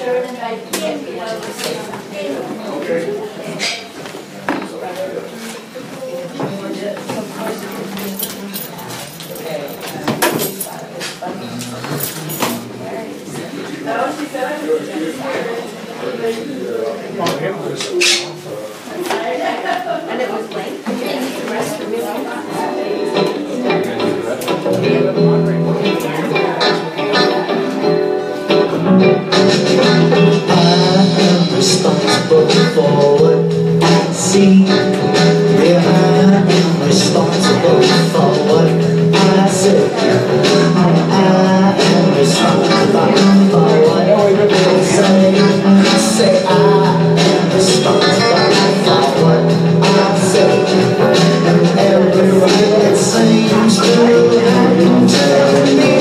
And it was late. I'm responsible for what I see. Yeah, I'm responsible for what I say. I'm responsible for what I say. Say I'm responsible for what I say. And every right that seems to happen to me.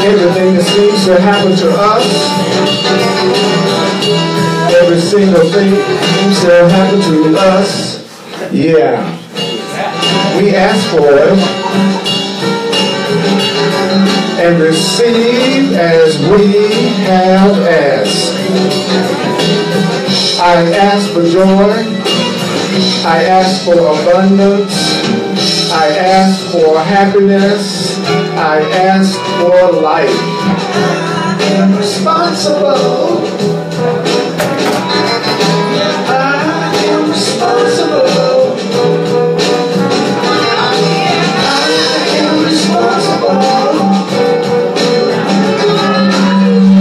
Everything that seems to happen to us, every single thing seems to happen to us, yeah, we ask for it and receive as we have asked. I ask for joy, I ask for abundance, I ask for happiness, I ask for life. I am responsible. I am responsible. I am responsible.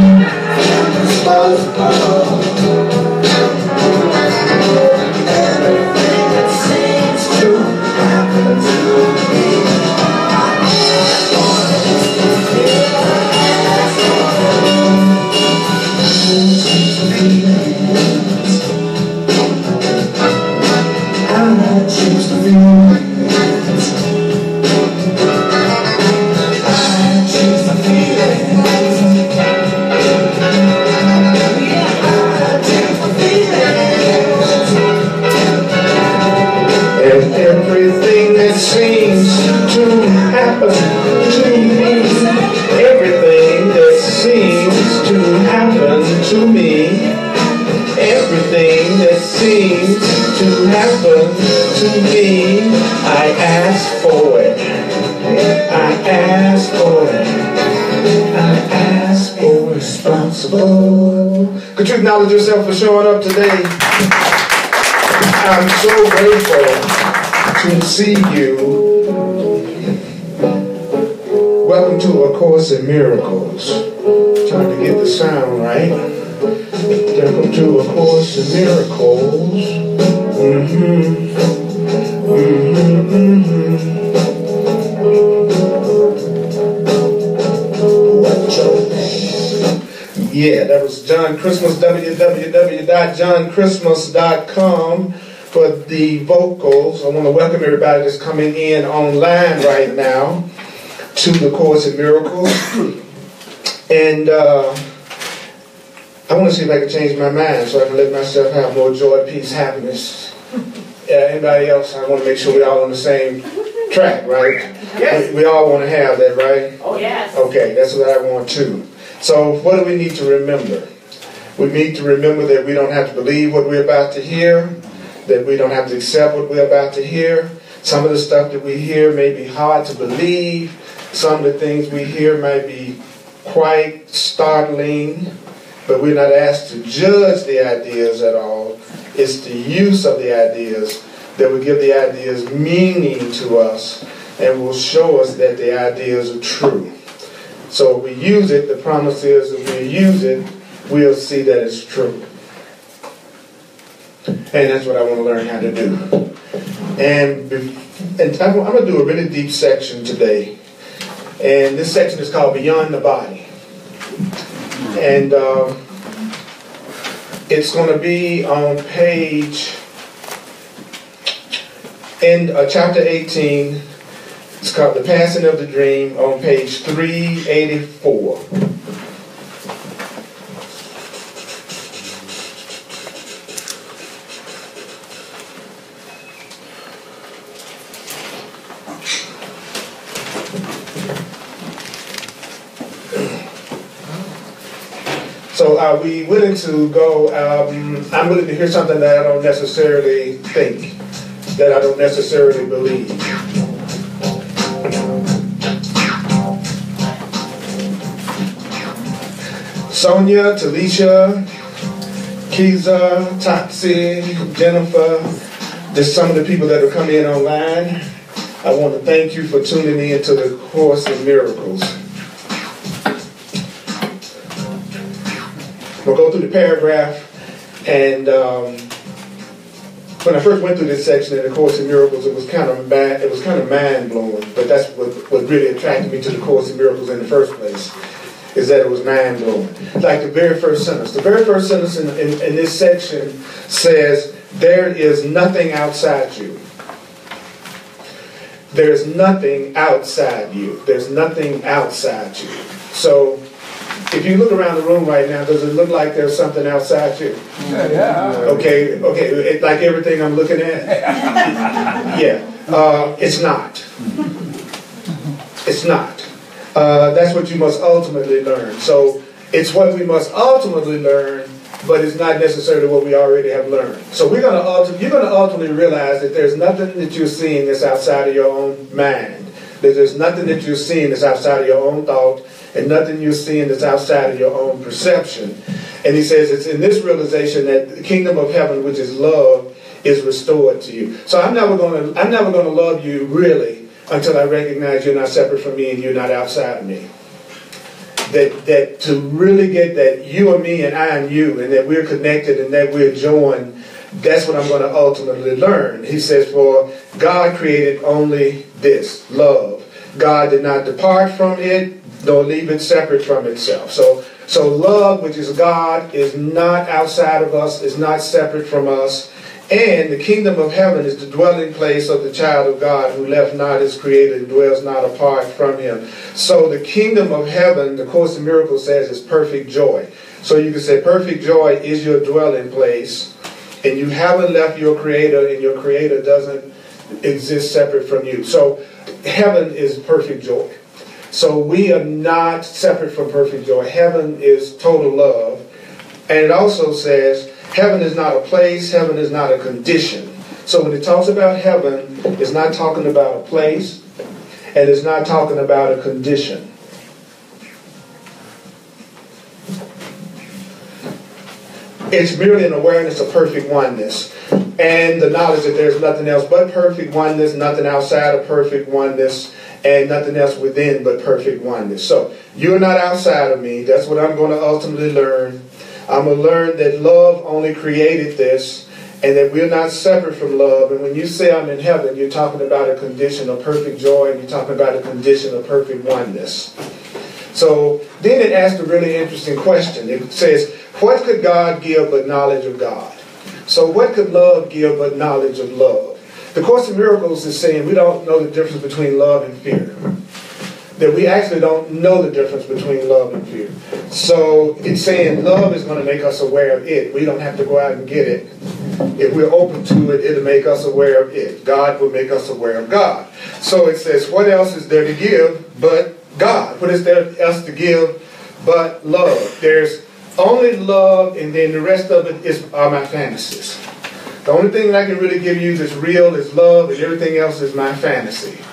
I am responsible. Everything that seems to happen to me. Everything that seems to happen to me, everything that seems to happen to me, everything that seems to happen to me, I ask for it. I ask for it. I ask for responsible. Could you acknowledge yourself for showing up today? I'm so grateful to see you. Welcome to A Course in Miracles. Trying to get the sound right. Welcome to A Course in Miracles. What's your name? Yeah, that was John Christmas, www.johnchristmas.com for the vocals. I want to welcome everybody that's coming in online right now to the Course in Miracles. And I want to see if I can change my mind so I can let myself have more joy, peace, happiness. Anybody else? I want to make sure we're all on the same track, right? Yes. We all want to have that, right? Oh, yes. Okay, that's what I want too. So what do we need to remember? We need to remember that we don't have to believe what we're about to hear, that we don't have to accept what we're about to hear. Some of the stuff that we hear may be hard to believe. Some of the things we hear might be quite startling, but we're not asked to judge the ideas at all. It's the use of the ideas that will give the ideas meaning to us and will show us that the ideas are true. So if we use it, the promise is if we use it, we'll see that it's true. And that's what I want to learn how to do. And I'm going to do a really deep section today. And this section is called Beyond the Body. And it's going to be on page, in chapter 18. It's called The Passing of the Dream on page 384. So are we willing to go, I'm willing to hear something that I don't necessarily think, that I don't necessarily believe. Sonia, Talisha, Kiza, Topsy, Jennifer, just some of the people that are coming in online. I want to thank you for tuning in to the Course in Miracles. We'll go through the paragraph, and when I first went through this section in the Course in Miracles, it was kind of mind blowing. But that's what really attracted me to the Course in Miracles in the first place, is that it was mind blowing. Like the very first sentence. The very first sentence in this section says, "There is nothing outside you." There's nothing outside you. There's nothing outside you. So, if you look around the room right now, does it look like there's something outside you? Yeah. Okay, like everything I'm looking at? Yeah. It's not. It's not. That's what you must ultimately learn. So, it's what we must ultimately learn, but it's not necessarily what we already have learned. So you're going to ultimately realize that there's nothing that you're seeing that's outside of your own mind. That there's nothing that you're seeing that's outside of your own thought, and nothing you're seeing that's outside of your own perception. And he says it's in this realization that the kingdom of heaven, which is love, is restored to you. So I'm never going to love you really until I recognize you're not separate from me and you're not outside of me. That to really get that you are me and I am you, and that we're connected and that we're joined, that's what I'm going to ultimately learn. He says, for God created only this, love. God did not depart from it, nor leave it separate from itself. So love, which is God, is not outside of us, is not separate from us. And the kingdom of heaven is the dwelling place of the child of God who left not his creator and dwells not apart from him. So the kingdom of heaven, the Course in Miracles says, is perfect joy. So you can say perfect joy is your dwelling place, and you haven't left your creator, and your creator doesn't exist separate from you. So heaven is perfect joy. So we are not separate from perfect joy. Heaven is total love. And it also says, heaven is not a place, heaven is not a condition. So when it talks about heaven, it's not talking about a place, and it's not talking about a condition. It's merely an awareness of perfect oneness, and the knowledge that there's nothing else but perfect oneness, nothing outside of perfect oneness, and nothing else within but perfect oneness. So you're not outside of me. That's what I'm going to ultimately learn. I'm going to learn that love only created this, and that we're not separate from love. And when you say I'm in heaven, you're talking about a condition of perfect joy, and you're talking about a condition of perfect oneness. So then it asks a really interesting question. It says, what could God give but knowledge of God? So what could love give but knowledge of love? The Course in Miracles is saying we don't know the difference between love and fear. That we actually don't know the difference between love and fear. So it's saying love is going to make us aware of it. We don't have to go out and get it. If we're open to it, it'll make us aware of it. God will make us aware of God. So it says, what else is there to give but God? What is there else to give but love? There's only love, and then the rest of it are my fantasies. The only thing that I can really give you that's real is love, and everything else is my fantasy.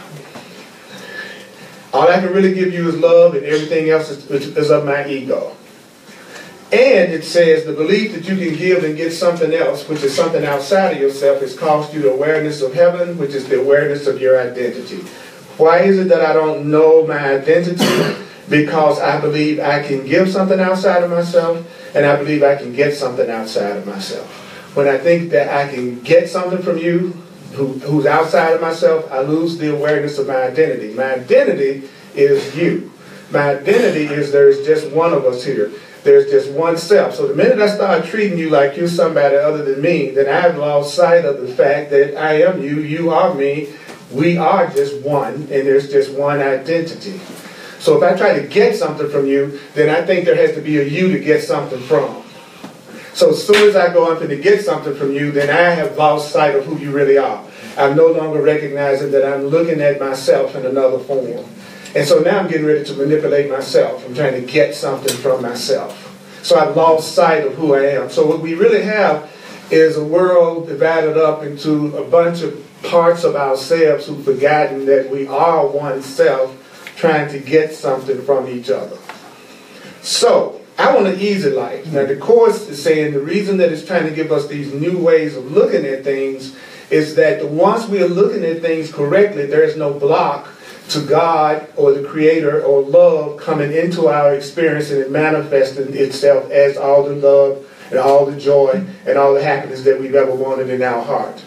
All I can really give you is love, and everything else is of my ego. And it says the belief that you can give and get something else, which is something outside of yourself, has cost you the awareness of heaven, which is the awareness of your identity. Why is it that I don't know my identity? Because I believe I can give something outside of myself, and I believe I can get something outside of myself. When I think that I can get something from you, who's outside of myself, I lose the awareness of my identity. My identity is you. My identity is there's just one of us here. There's just one self. So the minute I start treating you like you're somebody other than me, then I've lost sight of the fact that I am you, you are me, we are just one, and there's just one identity. So if I try to get something from you, then I think there has to be a you to get something from. So as soon as I go up and to get something from you, then I have lost sight of who you really are. I'm no longer recognizing that I'm looking at myself in another form. And so now I'm getting ready to manipulate myself. I'm trying to get something from myself. So I've lost sight of who I am. So what we really have is a world divided up into a bunch of parts of ourselves who've forgotten that we are one self trying to get something from each other. So I want an easy life. Now the Course is saying the reason that it's trying to give us these new ways of looking at things is that once we are looking at things correctly, there is no block to God or the Creator or love coming into our experience and it manifesting itself as all the love and all the joy and all the happiness that we've ever wanted in our heart.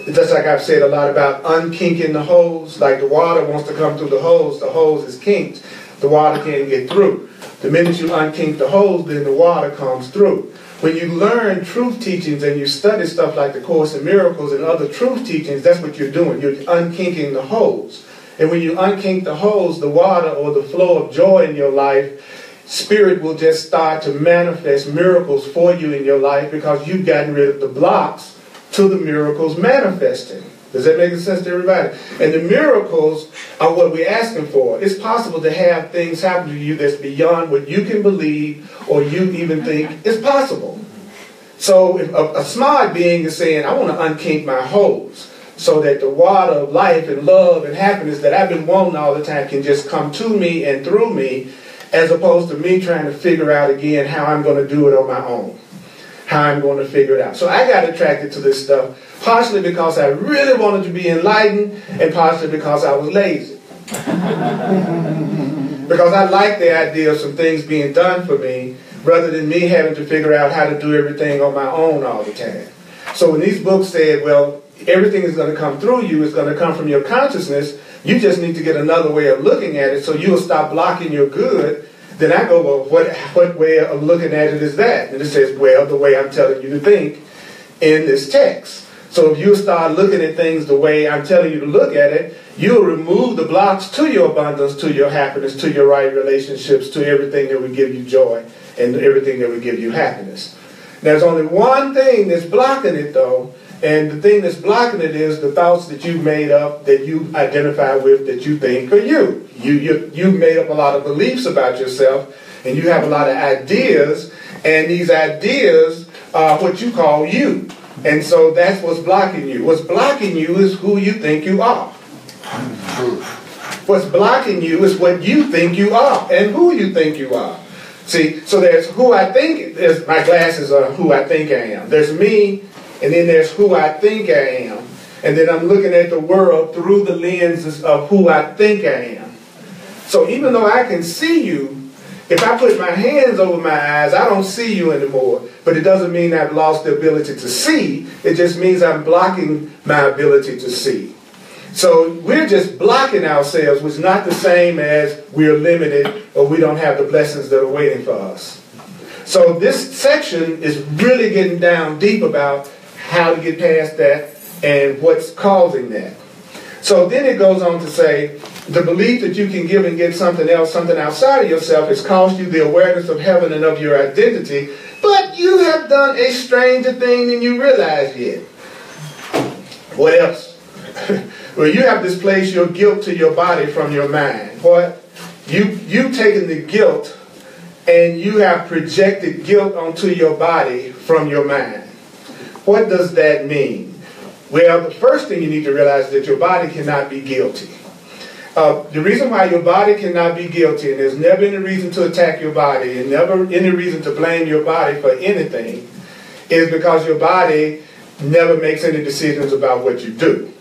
Just like I've said a lot about unkinking the hose, like the water wants to come through the hose is kinked. The water can't get through. The minute you unkink the hose, then the water comes through. When you learn truth teachings and you study stuff like the Course in Miracles and other truth teachings, that's what you're doing. You're unkinking the hose. And when you unkink the hose, the water or the flow of joy in your life, Spirit will just start to manifest miracles for you in your life because you've gotten rid of the blocks to the miracles manifesting. Does that make sense to everybody? And the miracles are what we're asking for. It's possible to have things happen to you that's beyond what you can believe or you even think is possible. So if a smart being is saying, I want to unkink my hose so that the water of life and love and happiness that I've been wanting all the time can just come to me and through me, as opposed to me trying to figure out again how I'm going to do it on my own. How I'm going to figure it out. So I got attracted to this stuff, partially because I really wanted to be enlightened, and partially because I was lazy. Because I like the idea of some things being done for me, rather than me having to figure out how to do everything on my own all the time. So when these books said, well, everything is going to come through you, it's going to come from your consciousness, you just need to get another way of looking at it so you'll stop blocking your good. Then I go, well, what way of looking at it is that? And it says, well, the way I'm telling you to think in this text. So if you start looking at things the way I'm telling you to look at it, you'll remove the blocks to your abundance, to your happiness, to your right relationships, to everything that would give you joy and everything that would give you happiness. There's only one thing that's blocking it, though, and the thing that's blocking it is the thoughts that you've made up, that you identify with, that you think are you. You've made up a lot of beliefs about yourself, and you have a lot of ideas, and these ideas are what you call you. And so that's what's blocking you. What's blocking you is who you think you are. What's blocking you is what you think you are and who you think you are. See, so there's who I think, there's my glasses are who I think I am. There's me, and then there's who I think I am. And then I'm looking at the world through the lenses of who I think I am. So even though I can see you, if I put my hands over my eyes, I don't see you anymore. But it doesn't mean I've lost the ability to see. It just means I'm blocking my ability to see. So we're just blocking ourselves, which is not the same as we're limited or we don't have the blessings that are waiting for us. So this section is really getting down deep about how to get past that and what's causing that. So then it goes on to say, the belief that you can give and get something else, something outside of yourself, has caused you the awareness of heaven and of your identity, but you have done a stranger thing than you realize yet. What else? Well, you have displaced your guilt to your body from your mind. What? You've taken the guilt and you have projected guilt onto your body from your mind. What does that mean? Well, the first thing you need to realize is that your body cannot be guilty. The reason why your body cannot be guilty, and there's never any reason to attack your body and never any reason to blame your body for anything, is because your body never makes any decisions about what you do.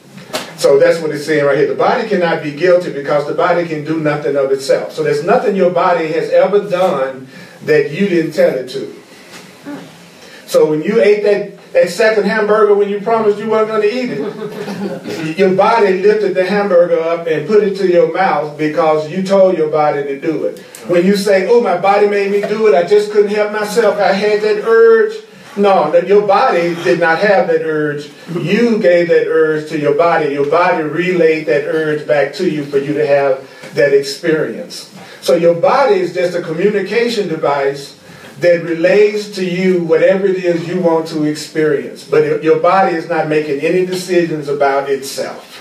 So that's what it's saying right here. The body cannot be guilty because the body can do nothing of itself. So there's nothing your body has ever done that you didn't tell it to. So when you ate that second hamburger when you promised you weren't going to eat it, your body lifted the hamburger up and put it to your mouth because you told your body to do it. When you say, oh, my body made me do it, I just couldn't help myself, I had that urge. No, your body did not have that urge. You gave that urge to your body. Your body relayed that urge back to you for you to have that experience. So your body is just a communication device that relays to you whatever it is you want to experience. But your body is not making any decisions about itself.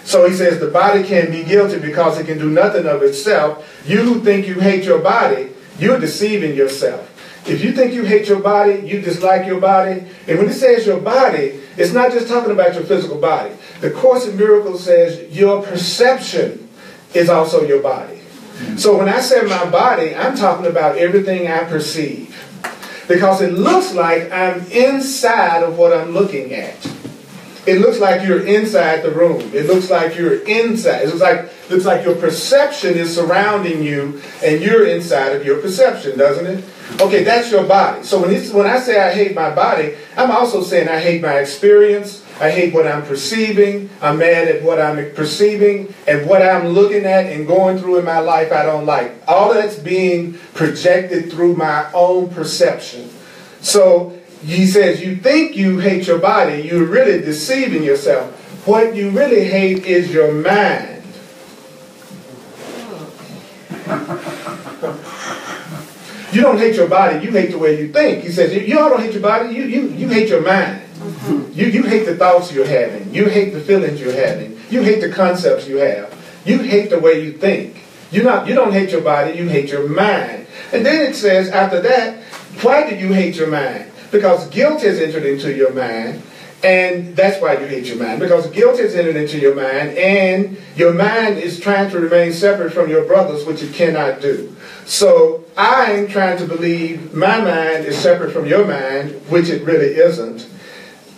So he says the body can be guilty because it can do nothing of itself. You who think you hate your body, you're deceiving yourself. If you think you hate your body, you dislike your body. And when it says your body, it's not just talking about your physical body. The Course in Miracles says your perception is also your body. So when I say my body, I'm talking about everything I perceive. Because it looks like I'm inside of what I'm looking at. It looks like you're inside the room. It looks like you're inside. It looks like your perception is surrounding you and you're inside of your perception, doesn't it? Okay, that's your body. So when I say I hate my body, I'm also saying I hate my experience. I hate what I'm perceiving. I'm mad at what I'm perceiving and what I'm looking at and going through in my life I don't like. All that's being projected through my own perception. So he says you think you hate your body, you're really deceiving yourself. What you really hate is your mind. You don't hate your body, you hate the way you think. He says you all don't hate your body, you hate your mind. You hate the thoughts you're having. You hate the feelings you're having. You hate the concepts you have. You hate the way you think. You don't hate your body, you hate your mind. And then it says after that, why do you hate your mind? Because guilt has entered into your mind, and that's why you hate your mind. Because guilt has entered into your mind, and your mind is trying to remain separate from your brothers, which it cannot do. So I'm trying to believe my mind is separate from your mind, which it really isn't.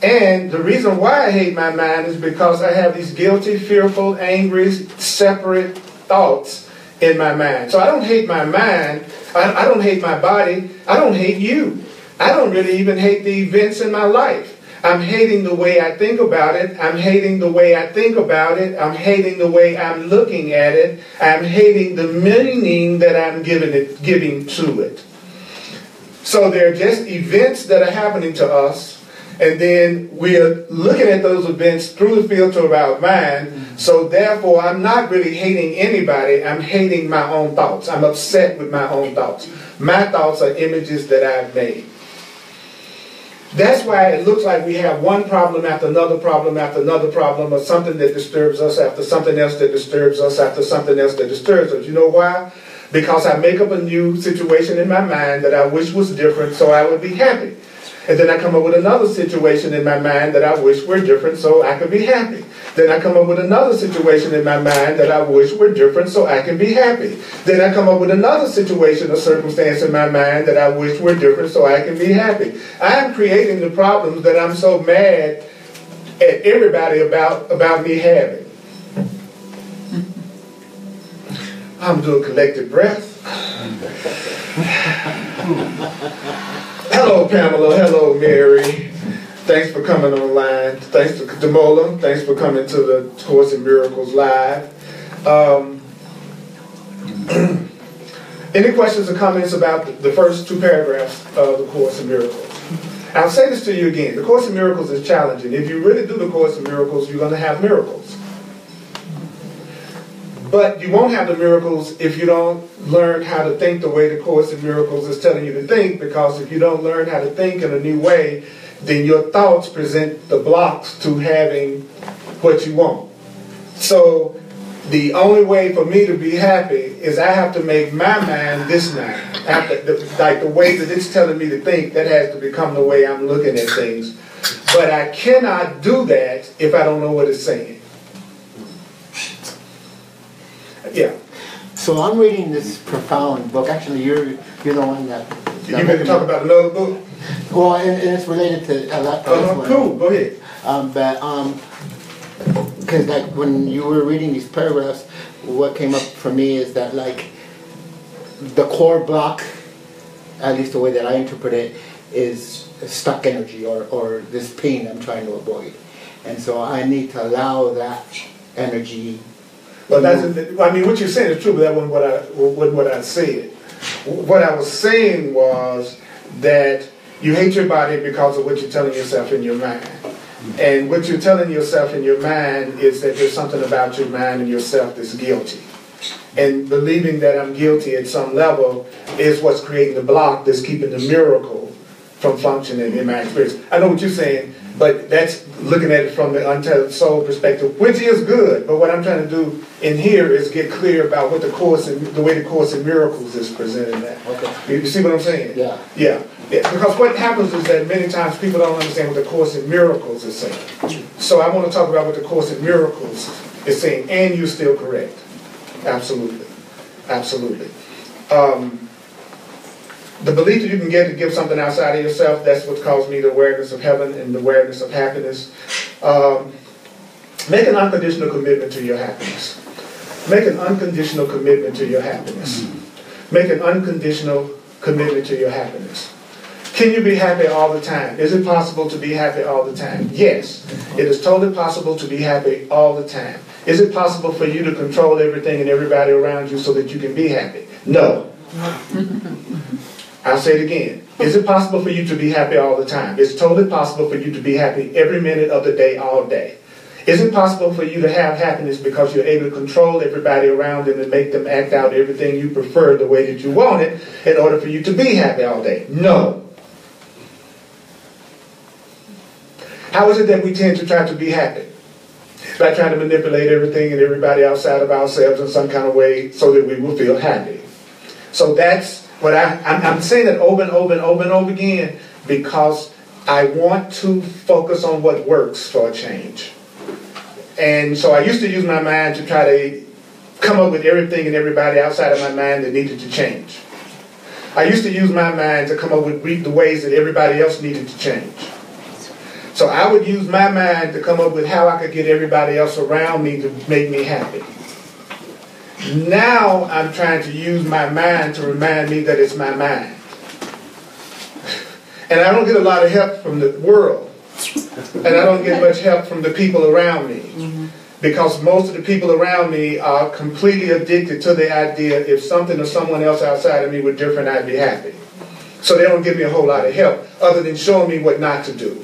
And the reason why I hate my mind is because I have these guilty, fearful, angry, separate thoughts in my mind. So I don't hate my mind. I don't hate my body. I don't hate you. I don't really even hate the events in my life. I'm hating the way I think about it. I'm hating the way I think about it. I'm hating the way I'm looking at it. I'm hating the meaning that I'm giving to it. So they're just events that are happening to us. And then we're looking at those events through the filter of our mind. So therefore, I'm not really hating anybody. I'm hating my own thoughts. I'm upset with my own thoughts. My thoughts are images that I've made. That's why it looks like we have one problem after another problem after another problem, or something that disturbs us after something else that disturbs us after something else that disturbs us. You know why? Because I make up a new situation in my mind that I wish was different so I would be happy. And then I come up with another situation in my mind that I wish were different so I could be happy. Then I come up with another situation in my mind that I wish were different so I can be happy. Then I come up with another situation or circumstance in my mind that I wish were different so I can be happy. I'm creating the problems that I'm so mad at everybody about me having. I'm doing collective breath. Hello, Pamela. Hello, Mary. Thanks for coming online. Thanks to Demola. Thanks for coming to the Course in Miracles Live. Any questions or comments about the first two paragraphs of the Course in Miracles? I'll say this to you again. The Course in Miracles is challenging. If you really do the Course in Miracles, you're going to have miracles. But you won't have the miracles if you don't learn how to think the way the Course in Miracles is telling you to think, because if you don't learn how to think in a new way, then your thoughts present the blocks to having what you want. So the only way for me to be happy is I have to make my mind this now. Like the way that it's telling me to think, that has to become the way I'm looking at things. But I cannot do that if I don't know what it's saying. Yeah. So I'm reading this profound book. Actually, you're the one that You ready to talk about another book? Well, and it's related to that. Cool. Go ahead. Because like when you were reading these paragraphs, what came up for me is that like the core block, at least the way that I interpret it, is stuck energy or this pain I'm trying to avoid, and so I need to allow that energy. Well, I mean, what you're saying is true, but that wasn't what I said. What I was saying was that you hate your body because of what you're telling yourself in your mind. And what you're telling yourself in your mind is that there's something about your mind and yourself that's guilty. And believing that I'm guilty at some level is what's creating the block that's keeping the miracle from functioning in my experience. I know what you're saying, but that's looking at it from the Untitled Soul perspective, which is good. But what I'm trying to do in here is get clear about what the way the Course in Miracles is presenting that. Okay. You see what I'm saying? Yeah. Yeah. Because what happens is that many times people don't understand what the Course in Miracles is saying. So I want to talk about what the Course in Miracles is saying, and you're still correct. Absolutely. Absolutely. The belief that you can give something outside of yourself, that's what caused me the awareness of heaven and the awareness of happiness. Make an unconditional commitment to your happiness. Make an unconditional commitment to your happiness. Make an unconditional commitment to your happiness. Can you be happy all the time? Is it possible to be happy all the time? Yes. It is totally possible to be happy all the time. Is it possible for you to control everything and everybody around you so that you can be happy? No. I'll say it again. Is it possible for you to be happy all the time? It's totally possible for you to be happy every minute of the day, all day. Is it possible for you to have happiness because you're able to control everybody around them and make them act out everything you prefer the way that you want it in order for you to be happy all day? No. How is it that we tend to try to be happy? By trying to manipulate everything and everybody outside of ourselves in some kind of way so that we will feel happy. So that's what I'm saying that over and over and over and over again because I want to focus on what works for a change. And so I used to use my mind to try to come up with everything and everybody outside of my mind that needed to change. I used to use my mind to come up with the ways that everybody else needed to change. So I would use my mind to come up with how I could get everybody else around me to make me happy. Now I'm trying to use my mind to remind me that it's my mind. And I don't get a lot of help from the world. And I don't get much help from the people around me. Because most of the people around me are completely addicted to the idea if something or someone else outside of me were different, I'd be happy. So they don't give me a whole lot of help other than showing me what not to do.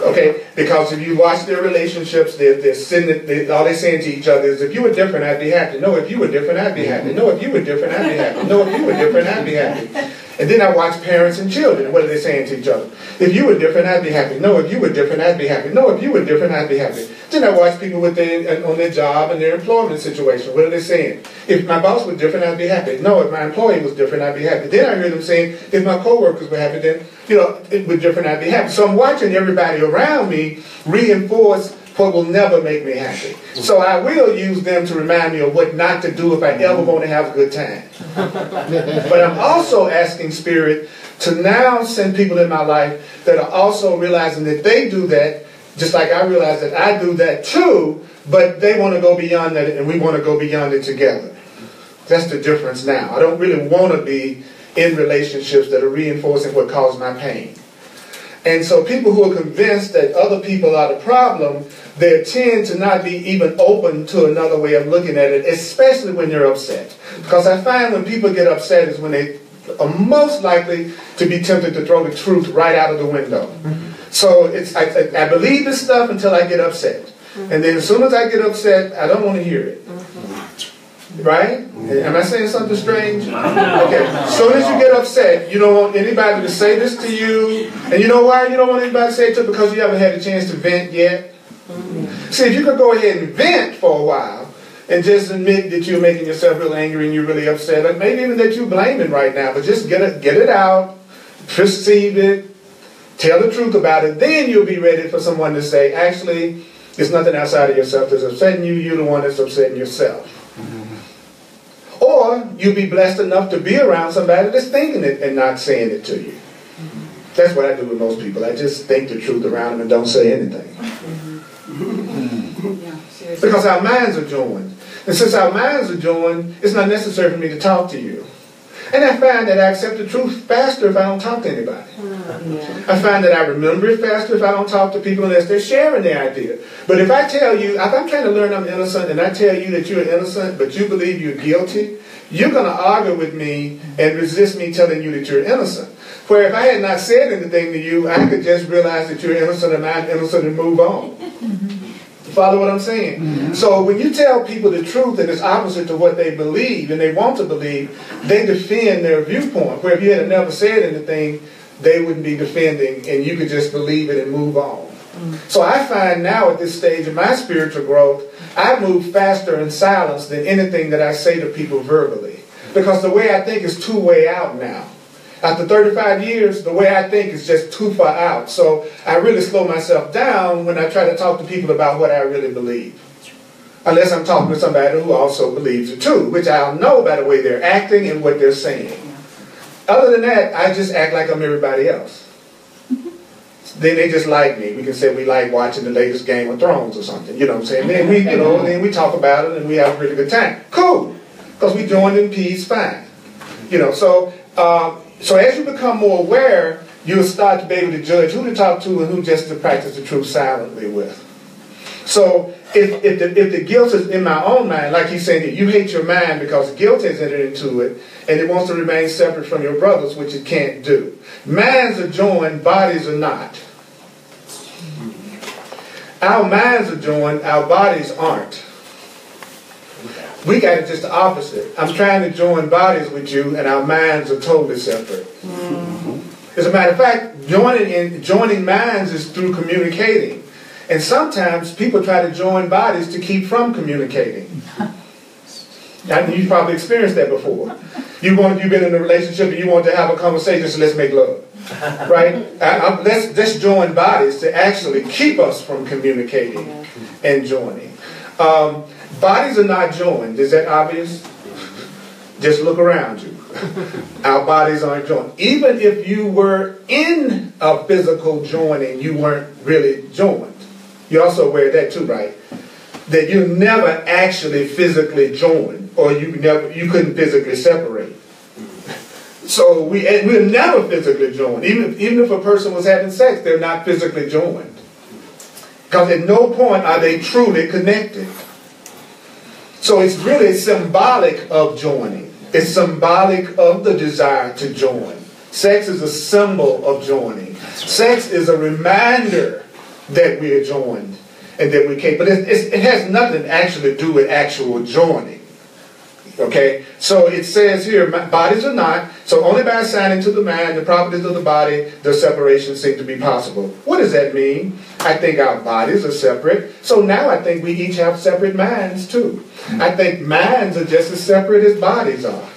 Okay, because if you watch their relationships, they're sitting, all they're saying to each other is, if you were different, I'd be happy. No, if you were different, I'd be happy. No, if you were different, I'd be happy. No, if you were different, I'd be happy. And then I watch parents and children, and what are they saying to each other? If you were different, I'd be happy. No, if you were different, I'd be happy. No, if you were different, I'd be happy. Then I watch people on their job and their employment situation. What are they saying? If my boss was different, I'd be happy. No, if my employee was different, I'd be happy. Then I hear them saying, if my coworkers were happy, then, it was different, I'd be happy. So I'm watching everybody around me reinforce what will never make me happy. So I will use them to remind me of what not to do if I ever want to have a good time. But I'm also asking Spirit to now send people in my life that are also realizing that they do that, just like I realize that I do that too, but they want to go beyond that and we want to go beyond it together. That's the difference now. I don't really want to be in relationships that are reinforcing what caused my pain. And so people who are convinced that other people are the problem, they tend to not be even open to another way of looking at it, especially when they're upset. Because I find when people get upset is when they are most likely to be tempted to throw the truth right out of the window. So I believe this stuff until I get upset. And then as soon as I get upset, I don't want to hear it. Right? Am I saying something strange? Okay. As soon as you get upset, you don't want anybody to say this to you. And you know why you don't want anybody to say it to you? Because you haven't had a chance to vent yet. See, if you could go ahead and vent for a while and just admit that you're making yourself real angry and you're really upset, or maybe even that you're blaming right now, but just get it out, perceive it, tell the truth about it, then you'll be ready for someone to say, actually, it's nothing outside of yourself that's upsetting you, you're the one that's upsetting yourself. Or you'll be blessed enough to be around somebody that's thinking it and not saying it to you. That's what I do with most people. I just think the truth around them and don't say anything. Because our minds are joined. And since our minds are joined, it's not necessary for me to talk to you. And I find that I accept the truth faster if I don't talk to anybody. I find that I remember it faster if I don't talk to people unless they're sharing their idea. But if I tell you, if I'm trying to learn I'm innocent and I tell you that you're innocent but you believe you're guilty, you're going to argue with me and resist me telling you that you're innocent. Where if I had not said anything to you, I could just realize that you're innocent and I'm innocent and move on. Follow what I'm saying? So when you tell people the truth and it's opposite to what they believe and they want to believe, they defend their viewpoint. Where if you had never said anything, they wouldn't be defending and you could just believe it and move on. So I find now at this stage of my spiritual growth, I move faster in silence than anything that I say to people verbally. Because the way I think is too way out now. After 35 years, the way I think is just too far out. So I really slow myself down when I try to talk to people about what I really believe. Unless I'm talking to somebody who also believes it too, which I'll know by the way they're acting and what they're saying. Other than that, I just act like I'm everybody else. Then they just like me. We can say we like watching the latest Game of Thrones or something. You know what I'm saying? Then then we talk about it and we have a really good time. Cool. Because we joined in peace, fine. So as you become more aware, you'll start to be able to judge who to talk to and who just to practice the truth silently with. So if the guilt is in my own mind, like he's saying that you hate your mind because guilt has entered into it and it wants to remain separate from your brothers, which it can't do. Minds are joined, bodies are not. Our minds are joined, our bodies aren't. We got it just the opposite. I'm trying to join bodies with you and our minds are totally separate. As a matter of fact, joining minds is through communicating. And sometimes people try to join bodies to keep from communicating. You've probably experienced that before. You've been in a relationship and you want to have a conversation, so let's make love. Right? Let's join bodies to actually keep us from communicating and joining. Bodies are not joined. Is that obvious? Just look around you. Our bodies aren't joined. Even if you were in a physical joining, you weren't really joined. You're also aware of that too, right? That you never actually physically joined, or you couldn't physically separate. So we're never physically joined. Even if a person was having sex, they're not physically joined. Because at no point are they truly connected. So it's really symbolic of joining. It's symbolic of the desire to join. Sex is a symbol of joining. Sex is a reminder that we are joined and that we can't. But it has nothing to actually do with actual joining. Okay? So it says here, bodies are not. So only by assigning to the mind the properties of the body, the separation seems to be possible. What does that mean? I think our bodies are separate. So now I think we each have separate minds too. I think minds are just as separate as bodies are.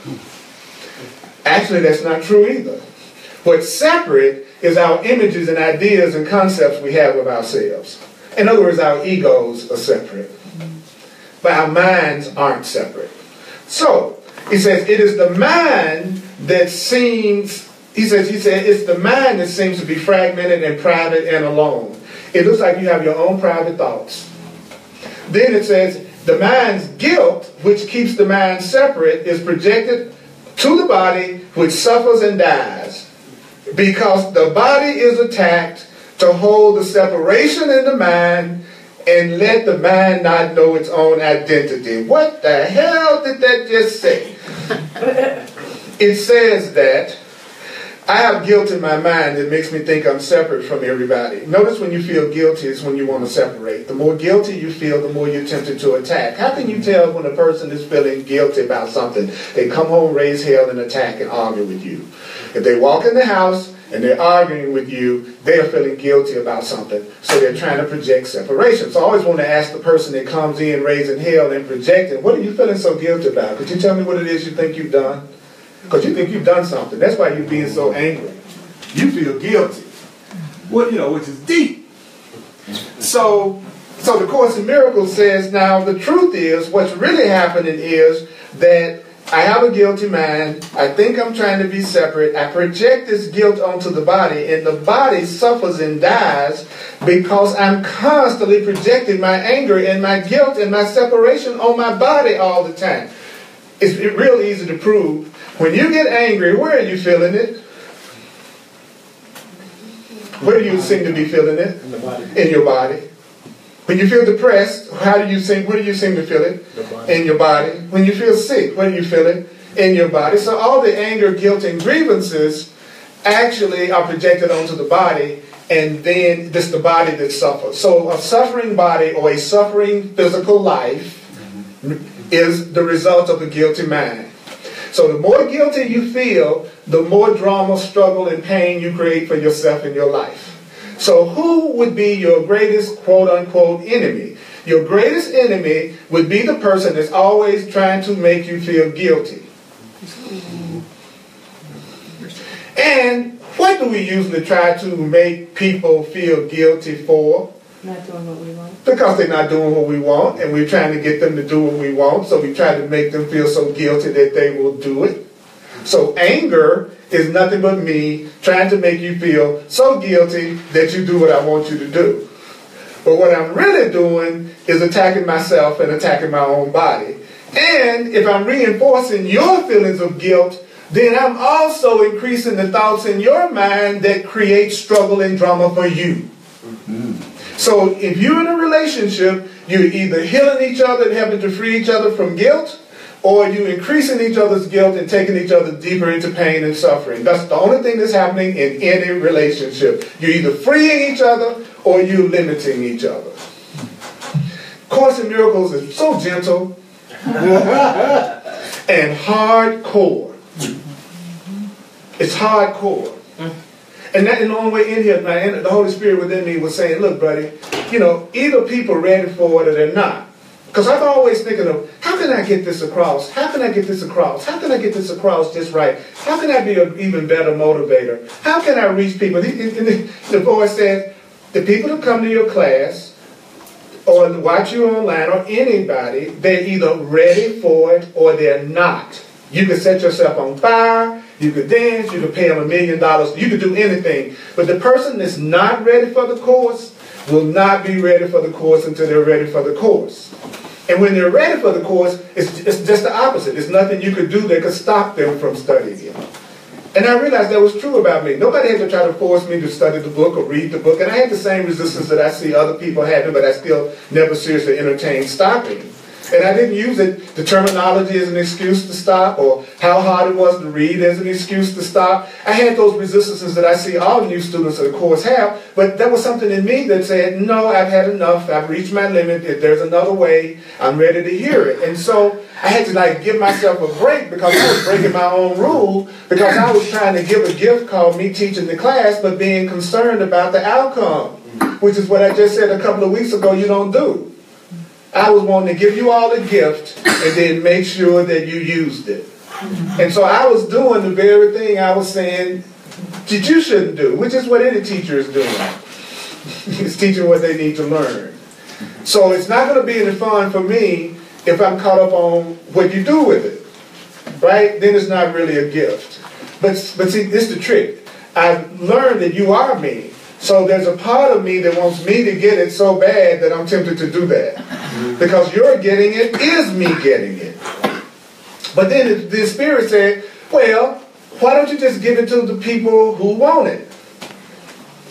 Actually, that's not true either. What's separate is our images and ideas and concepts we have of ourselves. In other words, our egos are separate. But our minds aren't separate. So, he says, it is the mind that seems, he said, it's the mind that seems to be fragmented and private and alone. It looks like you have your own private thoughts. Then it says, the mind's guilt, which keeps the mind separate, is projected to the body, which suffers and dies. because the body is attacked to hold the separation in the mind and let the mind not know its own identity. What the hell did that just say? It says that I have guilt in my mind that makes me think I'm separate from everybody. Notice when you feel guilty is when you want to separate. The more guilty you feel, the more you're tempted to attack. How can you tell when a person is feeling guilty about something? They come home, raise hell, and attack and argue with you. If they walk in the house and they're arguing with you, they are feeling guilty about something. So they're trying to project separation. So I always want to ask the person that comes in raising hell and projecting, what are you feeling so guilty about? Could you tell me what it is you think you've done? Because you think you've done something. That's why you're being so angry. You feel guilty. Well, which is deep. So the Course in Miracles says, now the truth is, what's really happening is that I have a guilty mind. I think I'm trying to be separate. I project this guilt onto the body, and the body suffers and dies because I'm constantly projecting my anger and my guilt and my separation on my body all the time. It's real easy to prove. When you get angry, where are you feeling it? Where do you seem to be feeling it? In the body. In your body. When you feel depressed, where do you seem to feel it? In your body. When you feel sick, where do you feel it? In your body. So all the anger, guilt, and grievances actually are projected onto the body, and then it's the body that suffers. So a suffering body or a suffering physical life is the result of a guilty mind. So the more guilty you feel, the more drama, struggle, and pain you create for yourself in your life. So who would be your greatest quote-unquote enemy? Your greatest enemy would be the person that's always trying to make you feel guilty. And what do we usually try to make people feel guilty for? Not doing what we want. Because they're not doing what we want, and we're trying to get them to do what we want, so we try to make them feel so guilty that they will do it. So anger is nothing but me trying to make you feel so guilty that you do what I want you to do. But what I'm really doing is attacking myself and attacking my own body. And if I'm reinforcing your feelings of guilt, then I'm also increasing the thoughts in your mind that create struggle and drama for you. So if you're in a relationship, you're either healing each other and helping to free each other from guilt, or you're increasing each other's guilt and taking each other deeper into pain and suffering. That's the only thing that's happening in any relationship. You're either freeing each other or you're limiting each other. Course in Miracles is so gentle and hardcore. It's hardcore. And that in the only way in here, man, the Holy Spirit within me was saying, look, buddy, either people are ready for it or they're not. Because I'm always thinking of, how can I get this across? How can I get this across? How can I get this across just right? How can I be an even better motivator? How can I reach people? The boy said, the people who come to your class or watch you online or anybody, they're either ready for it or they're not. You could set yourself on fire, you could dance, you could pay them $1 million, you could do anything. But the person that's not ready for the course will not be ready for the course until they're ready for the course. And when they're ready for the course, it's just the opposite. There's nothing you could do that could stop them from studying it. And I realized that was true about me. Nobody had to try to force me to study the book or read the book. And I had the same resistance that I see other people having, but I still never seriously entertained stopping. And I didn't use the terminology as an excuse to stop, or how hard it was to read as an excuse to stop. I had those resistances that I see all new students of the course have, but there was something in me that said, no, I've had enough, I've reached my limit, if there's another way, I'm ready to hear it. And so I had to give myself a break because I was breaking my own rule, because I was trying to give a gift called me teaching the class, but being concerned about the outcome, which is what I just said a couple of weeks ago you don't do. I was wanting to give you all a gift and then make sure that you used it. And so I was doing the very thing I was saying that you shouldn't do, which is what any teacher is doing. It's teaching what they need to learn. So it's not going to be any fun for me if I'm caught up on what you do with it. Right? Then it's not really a gift. But see, this is the trick. I've learned that you are me. So there's a part of me that wants me to get it so bad that I'm tempted to do that. Because your getting it is me getting it. But then the Spirit said, well, why don't you just give it to the people who want it?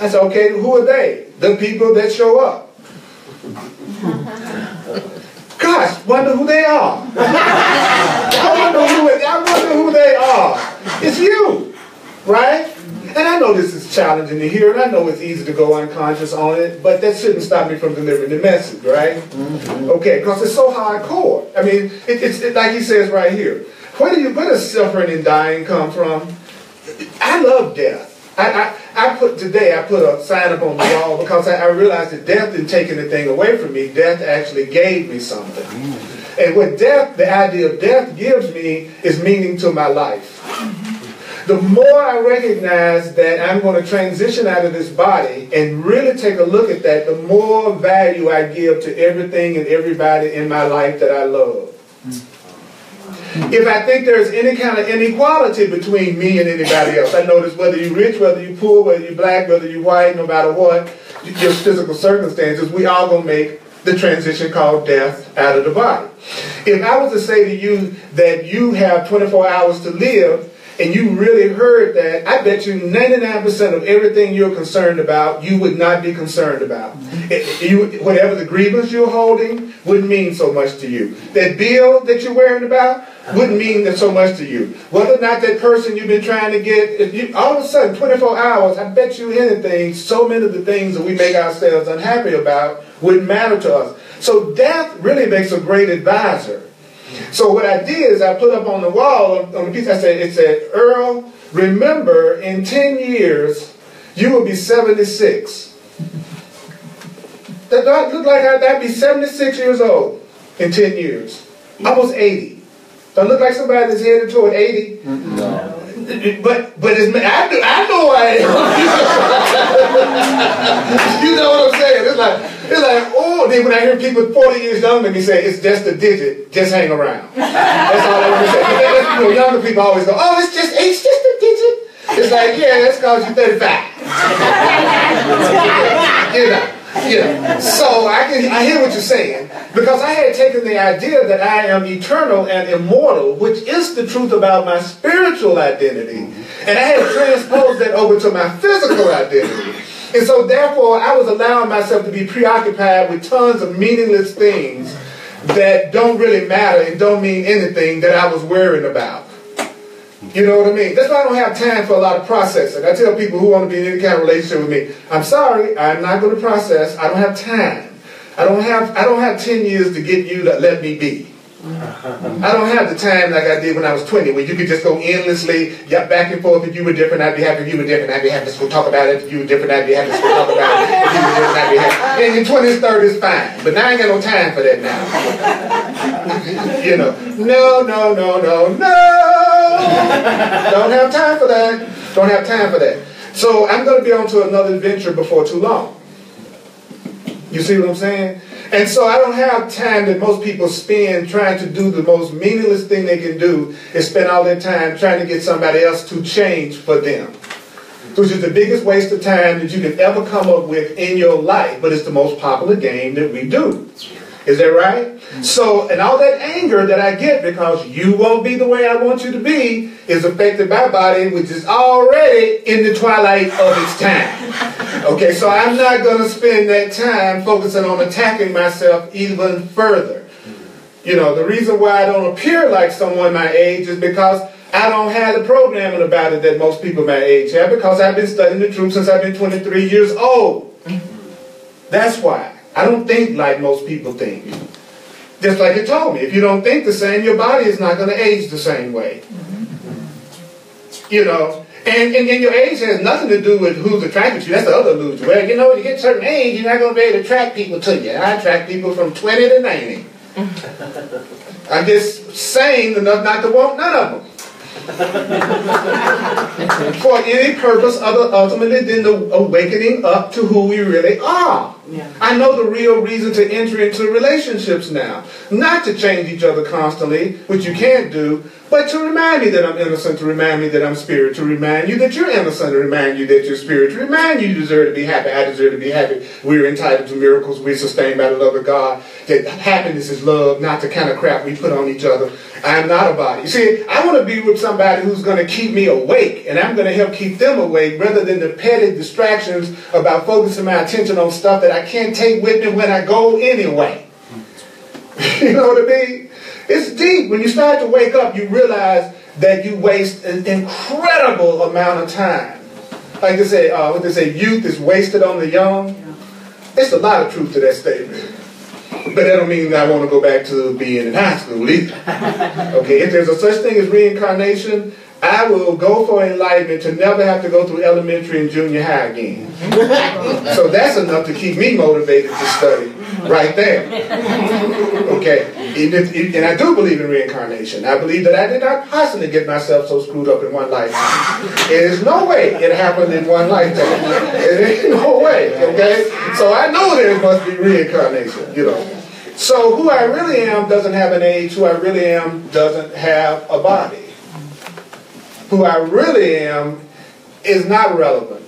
I said, okay, who are they? The people that show up. Gosh, wonder who they are. I wonder who they are. It's you, right? And I know this is challenging to hear, and I know it's easy to go unconscious on it, but that shouldn't stop me from delivering the message, right? Okay, because it's so hardcore. I mean, it's like he says right here. Where does suffering and dying come from? I love death. I put a sign up on the wall because I realized that death didn't take anything away from me. Death actually gave me something. And what death, the idea of death gives me is meaning to my life. The more I recognize that I'm going to transition out of this body and really take a look at that, the more value I give to everything and everybody in my life that I love. If I think there's any kind of inequality between me and anybody else, I notice whether you're rich, whether you're poor, whether you're black, whether you're white, no matter what, your physical circumstances, we all going to make the transition called death out of the body. If I was to say to you that you have 24 hours to live, and you really heard that, I bet you 99% of everything you're concerned about, you would not be concerned about. Whatever the grievance you're holding wouldn't mean so much to you. That bill that you're worrying about wouldn't mean so much to you. Whether or not that person you've been trying to get, all of a sudden, 24 hours, I bet you anything, so many of the things that we make ourselves unhappy about wouldn't matter to us. So death really makes a great advisor. So what I did is I put up on the wall, on the piece, it said, Earl, remember in 10 years, you will be 76. That looked like I'd be 76 years old in 10 years. Almost 80. Do I look like somebody that's headed toward 80? No. But I know I am. You know what I'm saying? It's like, oh, then when I hear people 40 years younger than me say, it's just a digit, just hang around. That's all I want to say. You know, younger people always go, oh, it's just a digit. It's like, yeah, that's because you're 35. So I hear what you're saying, because I had taken the idea that I am eternal and immortal, which is the truth about my spiritual identity, and I had transposed that over to my physical identity. And so therefore I was allowing myself to be preoccupied with tons of meaningless things that don't really matter and don't mean anything that I was worrying about. You know what I mean? That's why I don't have time for a lot of processing. I tell people who want to be in any kind of relationship with me, I'm sorry, I'm not going to process. I don't have time. I don't have 10 years to get you to let me be. I don't have the time like I did when I was 20, where you could just go endlessly, back and forth. If you were different, I'd be happy. If you were different, I'd be happy to go talk about it. If you were different, I'd be happy to go talk about it. If you were different, I'd be happy. And in 20s, 30s, fine. But now I ain't got no time for that now. You know, no. Don't have time for that. Don't have time for that. So I'm going to be on to another adventure before too long. You see what I'm saying? And so I don't have time that most people spend trying to do the most meaningless thing they can do, is spend all their time trying to get somebody else to change for them. Which is the biggest waste of time that you could ever come up with in your life, but it's the most popular game that we do. Is that right? So, and all that anger that I get because you won't be the way I want you to be is affected my body, which is already in the twilight of its time. Okay, so I'm not going to spend that time focusing on attacking myself even further. You know, the reason why I don't appear like someone my age is because I don't have the programming about it that most people my age have, because I've been studying the truth since I've been 23 years old. That's why. I don't think like most people think. Just like it told me, if you don't think the same, your body is not going to age the same way. You know, and your age has nothing to do with who's attracted to you. That's the other illusion. Well, you know, when you get a certain age, you're not going to be able to attract people to you. I attract people from 20 to 90. I'm just sane enough not to want none of them. For any purpose other ultimately than the awakening up to who we really are. Yeah. I know the real reason to enter into relationships now. Not to change each other constantly, which you can't do, but to remind me that I'm innocent, to remind me that I'm spirit, to remind you that you're innocent, to remind you that you're spirit, to remind you deserve to be happy, I deserve to be happy. We're entitled to miracles, we're sustained by the love of God, that happiness is love, not the kind of crap we put on each other. I'm not a body. You see, I want to be with somebody who's going to keep me awake, and I'm going to help keep them awake, rather than the petty distractions about focusing my attention on stuff that I can't take with me when I go anyway. You know what I mean? It's deep. When you start to wake up, you realize that you waste an incredible amount of time. Like they say, what they say, youth is wasted on the young. There's a lot of truth to that statement. But that don't mean I want to go back to being in high school either. Okay, if there's a such thing as reincarnation, I will go for enlightenment to never have to go through elementary and junior high again. So that's enough to keep me motivated to study right there. Okay, and I do believe in reincarnation. I believe that I did not possibly get myself so screwed up in one lifetime. There's no way it happened in one lifetime. There ain't no way, okay? So I know there must be reincarnation, you know. So who I really am doesn't have an age. Who I really am doesn't have a body. Who I really am is not relevant.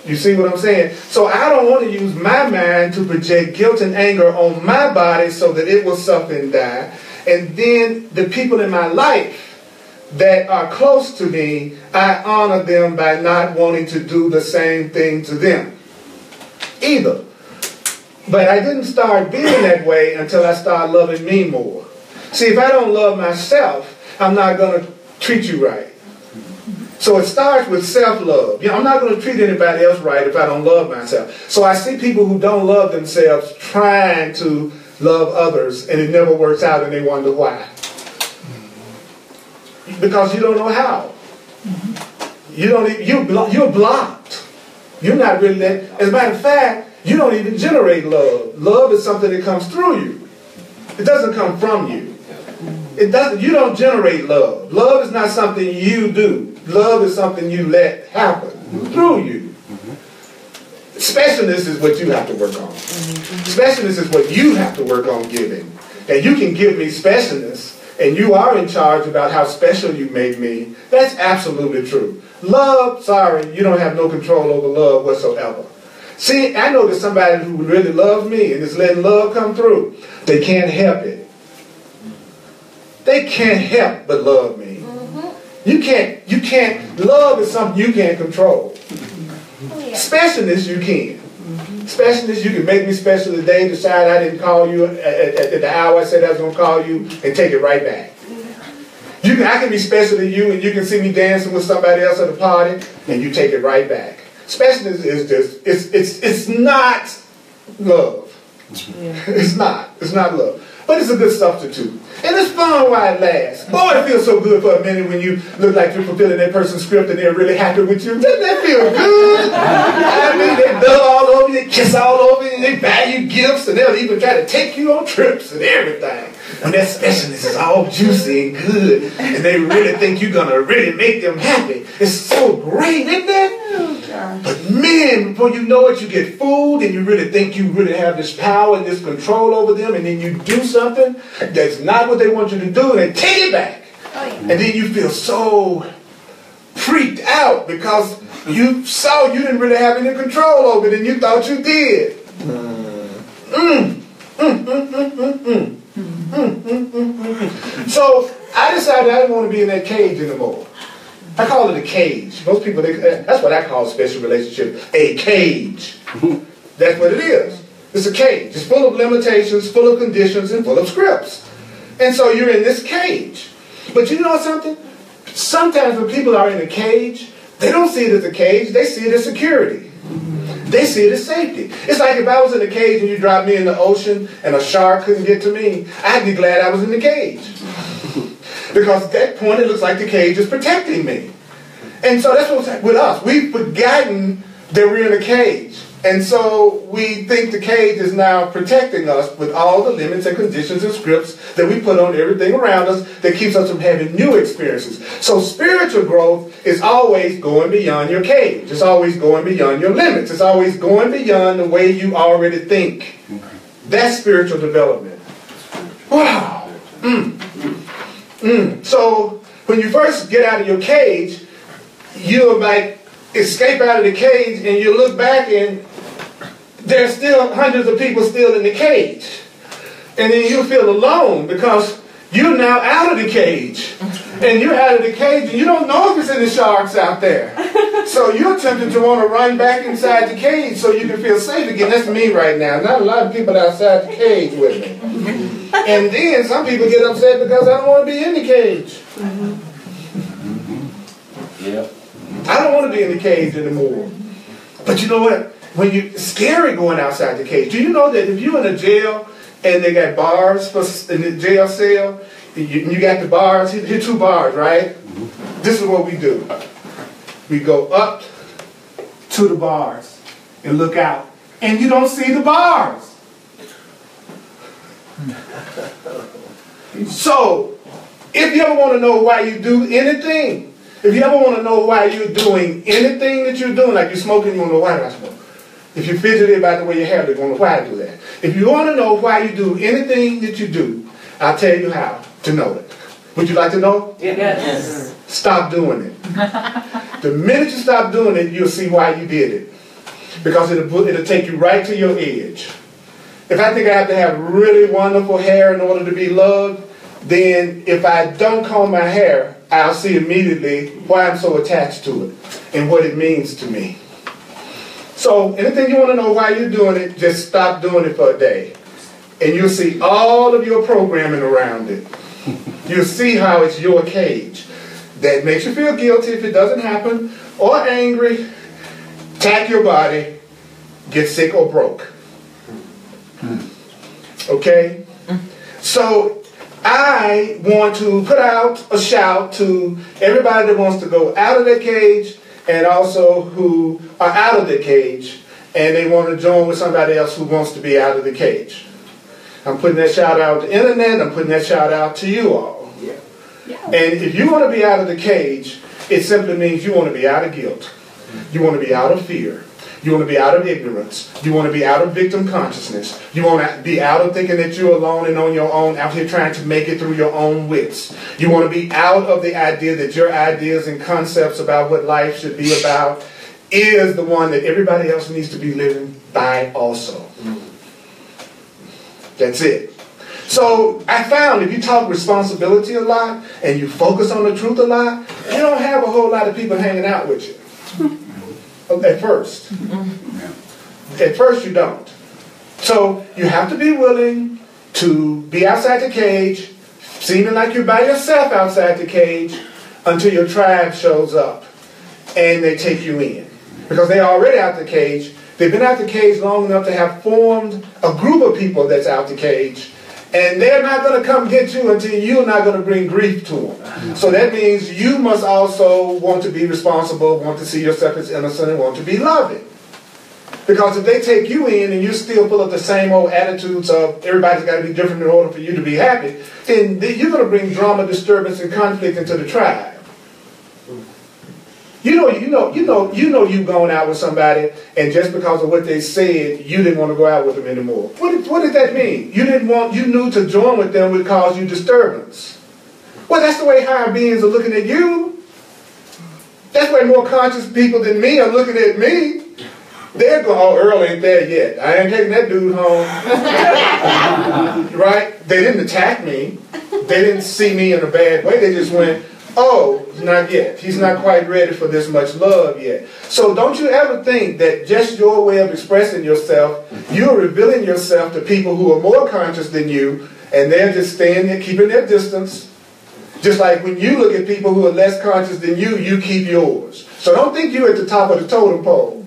You see what I'm saying? So I don't want to use my mind to project guilt and anger on my body so that it will suffer and die. And then the people in my life that are close to me, I honor them by not wanting to do the same thing to them either. But I didn't start being that way until I started loving me more. See, if I don't love myself, I'm not going to treat you right. So it starts with self-love. You know, I'm not going to treat anybody else right if I don't love myself. So I see people who don't love themselves trying to love others, and it never works out, and they wonder why. Because you don't know how. You're blocked. You're not really that. As a matter of fact, you don't even generate love. Love is something that comes through you. It doesn't come from you. You don't generate love. Love is not something you do. Love is something you let happen through you. Specialness is what you have to work on. Specialness is what you have to work on giving. And you can give me specialness, and you are in charge about how special you make me. That's absolutely true. Love, sorry, you don't have no control over love whatsoever. See, I know there's somebody who really loves me and is letting love come through. They can't help it. They can't help but love me. You can't, love is something you can't control. Specialness you can. Specialness, you can make me special today, decide I didn't call you at the hour I said I was going to call you, and take it right back. I can be special to you, and you can see me dancing with somebody else at a party, and you take it right back. Specialness is just, it's not love. It's not love. But it's a good substitute. And it's fun while it lasts. Boy, it feels so good for a minute when you look like you're fulfilling that person's script and they're really happy with you. Doesn't that feel good? I mean, they love all over you, they kiss all over you, and they buy you gifts, and they'll even try to take you on trips and everything. When that specialness is all juicy and good, and they really think you're going to really make them happy. It's so great, isn't it? But man, before you know it, you get fooled, and you really think you really have this power and this control over them, and then you do something that's not what they want you to do, and they take it back. And then you feel so freaked out because you saw you didn't really have any control over it, and you thought you did. So I decided I didn't want to be in that cage anymore. I call it a cage. Most people, that's what I call a special relationship, a cage. That's what it is. It's a cage. It's full of limitations, full of conditions, and full of scripts. And so you're in this cage. But you know something? Sometimes when people are in a cage, they don't see it as a cage, they see it as security. They see it as safety. It's like if I was in a cage and you dropped me in the ocean and a shark couldn't get to me, I'd be glad I was in the cage. Because at that point it looks like the cage is protecting me. And so that's what's with us. We've forgotten that we're in a cage. And so we think the cage is now protecting us with all the limits and conditions and scripts that we put on everything around us that keeps us from having new experiences. So spiritual growth is always going beyond your cage. It's always going beyond your limits. It's always going beyond the way you already think. That's spiritual development. Wow. So when you first get out of your cage, you'll like escape out of the cage and you look back and there's still hundreds of people still in the cage. And then you feel alone because you're now out of the cage. And you're out of the cage and you don't know if it's any sharks out there. So you're tempted to want to run back inside the cage so you can feel safe again. That's me right now. Not a lot of people outside the cage with me. And then some people get upset because I don't want to be in the cage. I don't want to be in the cage anymore. But you know what? It's scary going outside the cage. Do you know that if you're in a jail and they got bars in the jail cell, you got the bars, here 2 bars, right? This is what we do. We go up to the bars and look out, and you don't see the bars. So, if you ever want to know why you do anything, if you ever want to know why you're doing anything that you're doing, like you're smoking, you want to know why did I smoke? If you're fidgety about the way your hair looks, you want to know why I do that. If you want to know why you do anything that you do, I'll tell you how to know it. Would you like to know? Yes. Stop doing it. The minute you stop doing it, you'll see why you did it. Because it'll take you right to your edge. If I think I have to have really wonderful hair in order to be loved, then if I don't comb my hair, I'll see immediately why I'm so attached to it and what it means to me. So anything you want to know why you're doing it, just stop doing it for a day. And you'll see all of your programming around it. You'll see how it's your cage. That makes you feel guilty if it doesn't happen, or angry, attack your body, get sick or broke. Okay? So I want to put out a shout to everybody that wants to go out of their cage and also who are out of their cage and they want to join with somebody else who wants to be out of the cage. I'm putting that shout out to the internet. I'm putting that shout out to you all. And if you want to be out of the cage, it simply means you want to be out of guilt. You want to be out of fear. You want to be out of ignorance. You want to be out of victim consciousness. You want to be out of thinking that you're alone and on your own, out here trying to make it through your own wits. You want to be out of the idea that your ideas and concepts about what life should be about is the one that everybody else needs to be living by also. That's it. So I found if you talk responsibility a lot and you focus on the truth a lot, you don't have a whole lot of people hanging out with you. At first. At first you don't. So you have to be willing to be outside the cage, seeming like you're by yourself outside the cage, until your tribe shows up and they take you in. Because they're already out the cage. They've been out the cage long enough to have formed a group of people that's out the cage. And they're not going to come get you until you're not going to bring grief to them. So that means you must also want to be responsible, want to see yourself as innocent, and want to be loving. Because if they take you in and you're still full of the same old attitudes of everybody's got to be different in order for you to be happy, then you're going to bring drama, disturbance, and conflict into the tribe. You know you've gone out with somebody, and just because of what they said, you didn't want to go out with them anymore. What did that mean? You knew to join with them would cause you disturbance. Well, that's the way higher beings are looking at you. That's the way more conscious people than me are looking at me. They're going, oh, Earl ain't there yet. I ain't taking that dude home. Right? They didn't attack me. They didn't see me in a bad way. They just went, oh, not yet. He's not quite ready for this much love yet. So don't you ever think that just your way of expressing yourself, you're revealing yourself to people who are more conscious than you, and they're just staying there, keeping their distance. Just like when you look at people who are less conscious than you, you keep yours. So don't think you're at the top of the totem pole.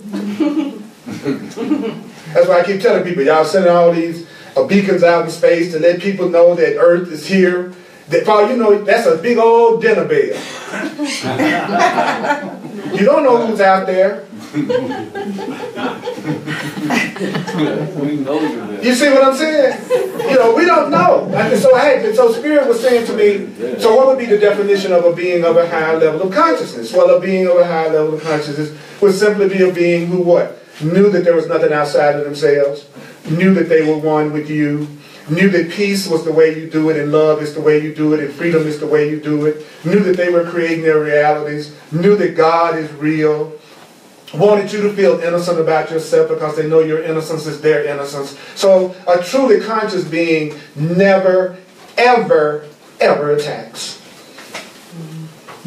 That's why I keep telling people, y'all sending all these beacons out in space to let people know that Earth is here. That, for all you know, that's a big old dinner bell. You don't know who's out there. You see what I'm saying? You know, we don't know. So Spirit was saying to me, so what would be the definition of a being of a higher level of consciousness? Well, a being of a higher level of consciousness would simply be a being who what? Knew that there was nothing outside of themselves, knew that they were one with you, knew that peace was the way you do it, and love is the way you do it, and freedom is the way you do it, knew that they were creating their realities, knew that God is real, wanted you to feel innocent about yourself because they know your innocence is their innocence. So a truly conscious being never, ever, ever attacks.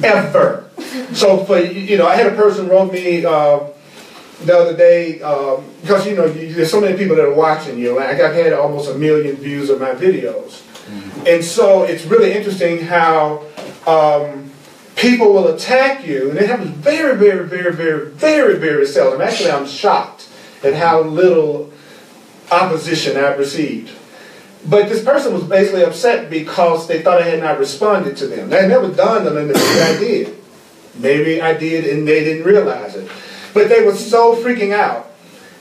Ever. So for, you know, I had a person wrote me the other day, because, you know, there's so many people that are watching you. Like, I've had almost 1 million views of my videos. And so it's really interesting how people will attack you, and it happens very, very, very, very, very, very seldom. Actually, I'm shocked at how little opposition I've received. But this person was basically upset because they thought I had not responded to them. That had never dawned on them that I did. Maybe I did and they didn't realize it. But they were so freaking out.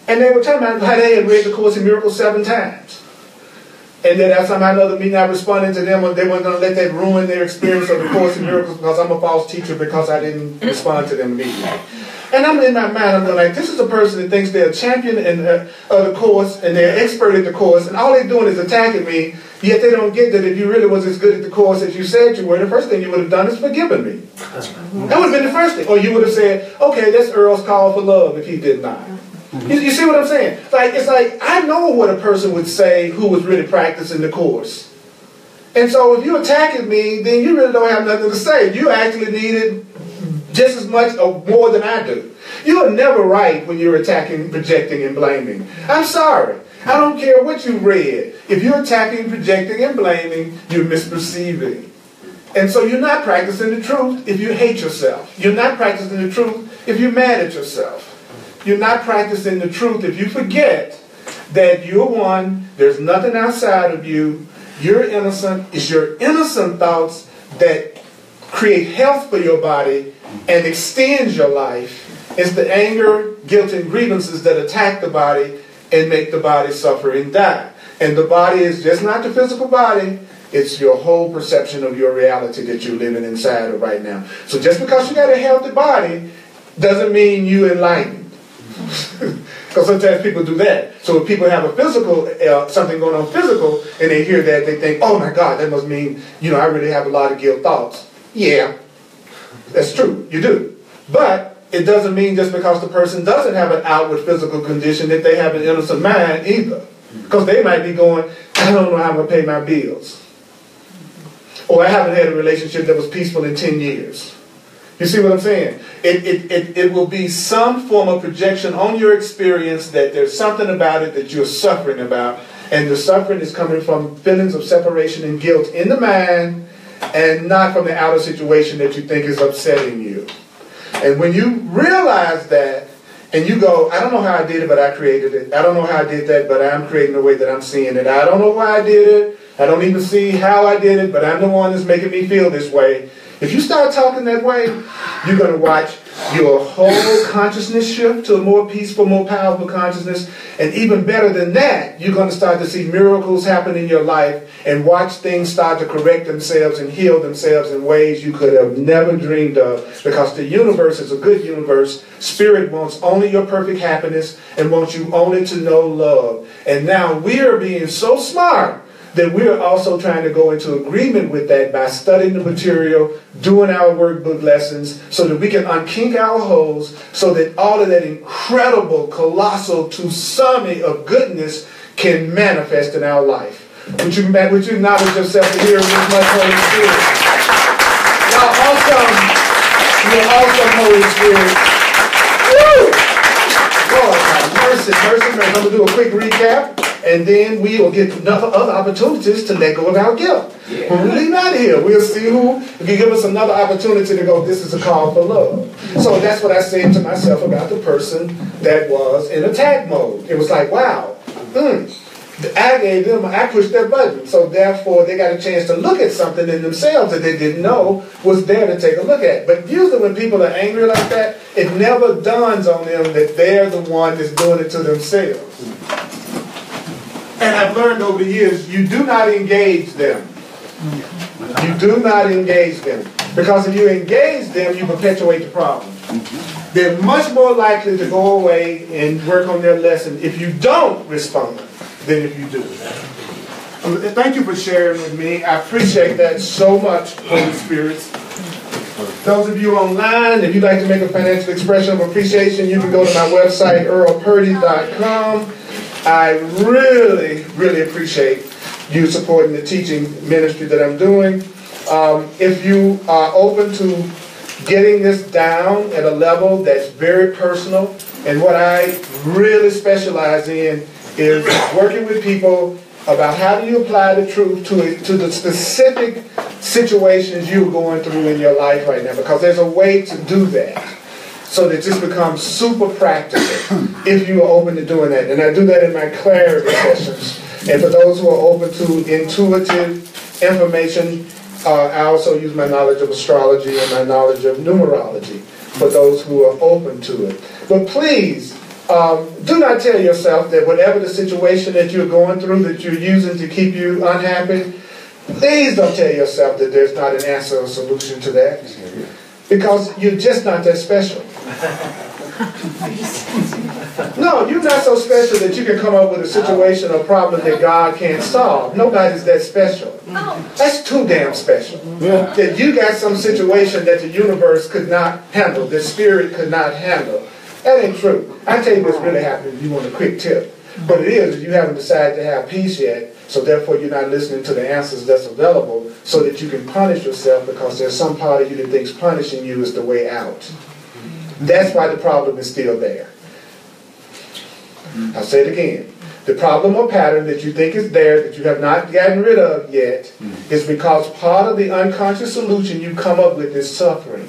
And they were talking about how they had read the Course in Miracles 7 times. And then somehow or another, me not responding to them, they weren't going to let that ruin their experience of the Course in Miracles because I'm a false teacher because I didn't respond to them immediately. And I'm in my mind, I'm going like, this is a person that thinks they're a champion of the Course and they're expert at the Course, and all they're doing is attacking me, yet they don't get that if you really was as good at the Course as you said you were, the first thing you would have done is forgiven me. That would have been the first thing. Or you would have said, okay, that's Earl's call for love if he did not. You see what I'm saying? Like, it's like, I know what a person would say who was really practicing the Course. And so if you're attacking me, then you really don't have nothing to say. You actually needed just as much or more than I do. You are never right when you're attacking, projecting, and blaming. I'm sorry. I don't care what you read. If you're attacking, projecting, and blaming, you're misperceiving. And so you're not practicing the truth if you hate yourself. You're not practicing the truth if you're mad at yourself. You're not practicing the truth if you forget that you're one, there's nothing outside of you, you're innocent. It's your innocent thoughts that create health for your body and extend your life. It's the anger, guilt, and grievances that attack the body and make the body suffer and die. And the body is just not the physical body, it's your whole perception of your reality that you're living inside of right now. So just because you got a healthy body doesn't mean you're enlightened. Because sometimes people do that. So if people have a physical, something going on physical, and they hear that, they think, oh my God, that must mean, you know, I really have a lot of guilt thoughts. Yeah, that's true, you do. But it doesn't mean just because the person doesn't have an outward physical condition that they have an innocent mind either. Because they might be going, I don't know how I'm going to pay my bills. Or I haven't had a relationship that was peaceful in 10 years. You see what I'm saying? It will be some form of projection on your experience that there's something about it that you're suffering about. And the suffering is coming from feelings of separation and guilt in the mind and not from the outer situation that you think is upsetting you. And when you realize that, and you go, I don't know how I did it, but I created it. I don't know how I did that, but I'm creating the way that I'm seeing it. I don't know why I did it. I don't even see how I did it, but I'm the one that's making me feel this way. If you start talking that way, you're going to watch your whole consciousness shift to a more peaceful, more powerful consciousness. And even better than that, you're going to start to see miracles happen in your life and watch things start to correct themselves and heal themselves in ways you could have never dreamed of. Because the universe is a good universe. Spirit wants only your perfect happiness and wants you only to know love. And now we are being so smart that we're also trying to go into agreement with that by studying the material, doing our workbook lessons, so that we can unkink our holes, so that all of that incredible, colossal tsunami of goodness can manifest in our life. Would you acknowledge yourself to hear this much Holy Spirit? Y'all awesome. You're awesome, Holy Spirit. Woo! Lord, mercy. I'm going to do a quick recap. And then we will get other opportunities to let go of our guilt. Yeah. When we leave out of here, we'll see who can give us another opportunity to go, this is a call for love. So that's what I said to myself about the person that was in attack mode. It was like, wow, I pushed their button. So therefore, they got a chance to look at something in themselves that they didn't know was there to take a look at. But usually when people are angry like that, it never dawns on them that they're the one that's doing it to themselves. And I've learned over the years, you do not engage them. You do not engage them. Because if you engage them, you perpetuate the problem. They're much more likely to go away and work on their lesson if you don't respond than if you do. Thank you for sharing with me. I appreciate that so much, Holy Spirit. Those of you online, if you'd like to make a financial expression of appreciation, you can go to my website, earlpurdy.com. I really, really appreciate you supporting the teaching ministry that I'm doing. If you are open to getting this down at a level that's very personal, and what I really specialize in is working with people about how do you apply the truth to the specific situations you're going through in your life right now, because there's a way to do that so that this becomes super practical if you are open to doing that. And I do that in my clarity sessions. And for those who are open to intuitive information, I also use my knowledge of astrology and my knowledge of numerology for those who are open to it. But please, do not tell yourself that whatever the situation that you're going through that you're using to keep you unhappy, please don't tell yourself that there's not an answer or solution to that. Because you're just not that special. No, you're not so special that you can come up with a situation or problem that God can't solve. Nobody's that special. That's too damn special. That you got some situation that the universe could not handle, the spirit could not handle. That ain't true. I tell you what's really happening if you want a quick tip. But it is, you haven't decided to have peace yet, so therefore you're not listening to the answers that's available so that you can punish yourself because there's some part of you that thinks punishing you is the way out. That's why the problem is still there. I'll say it again. The problem or pattern that you think is there that you have not gotten rid of yet is because part of the unconscious solution you come up with is suffering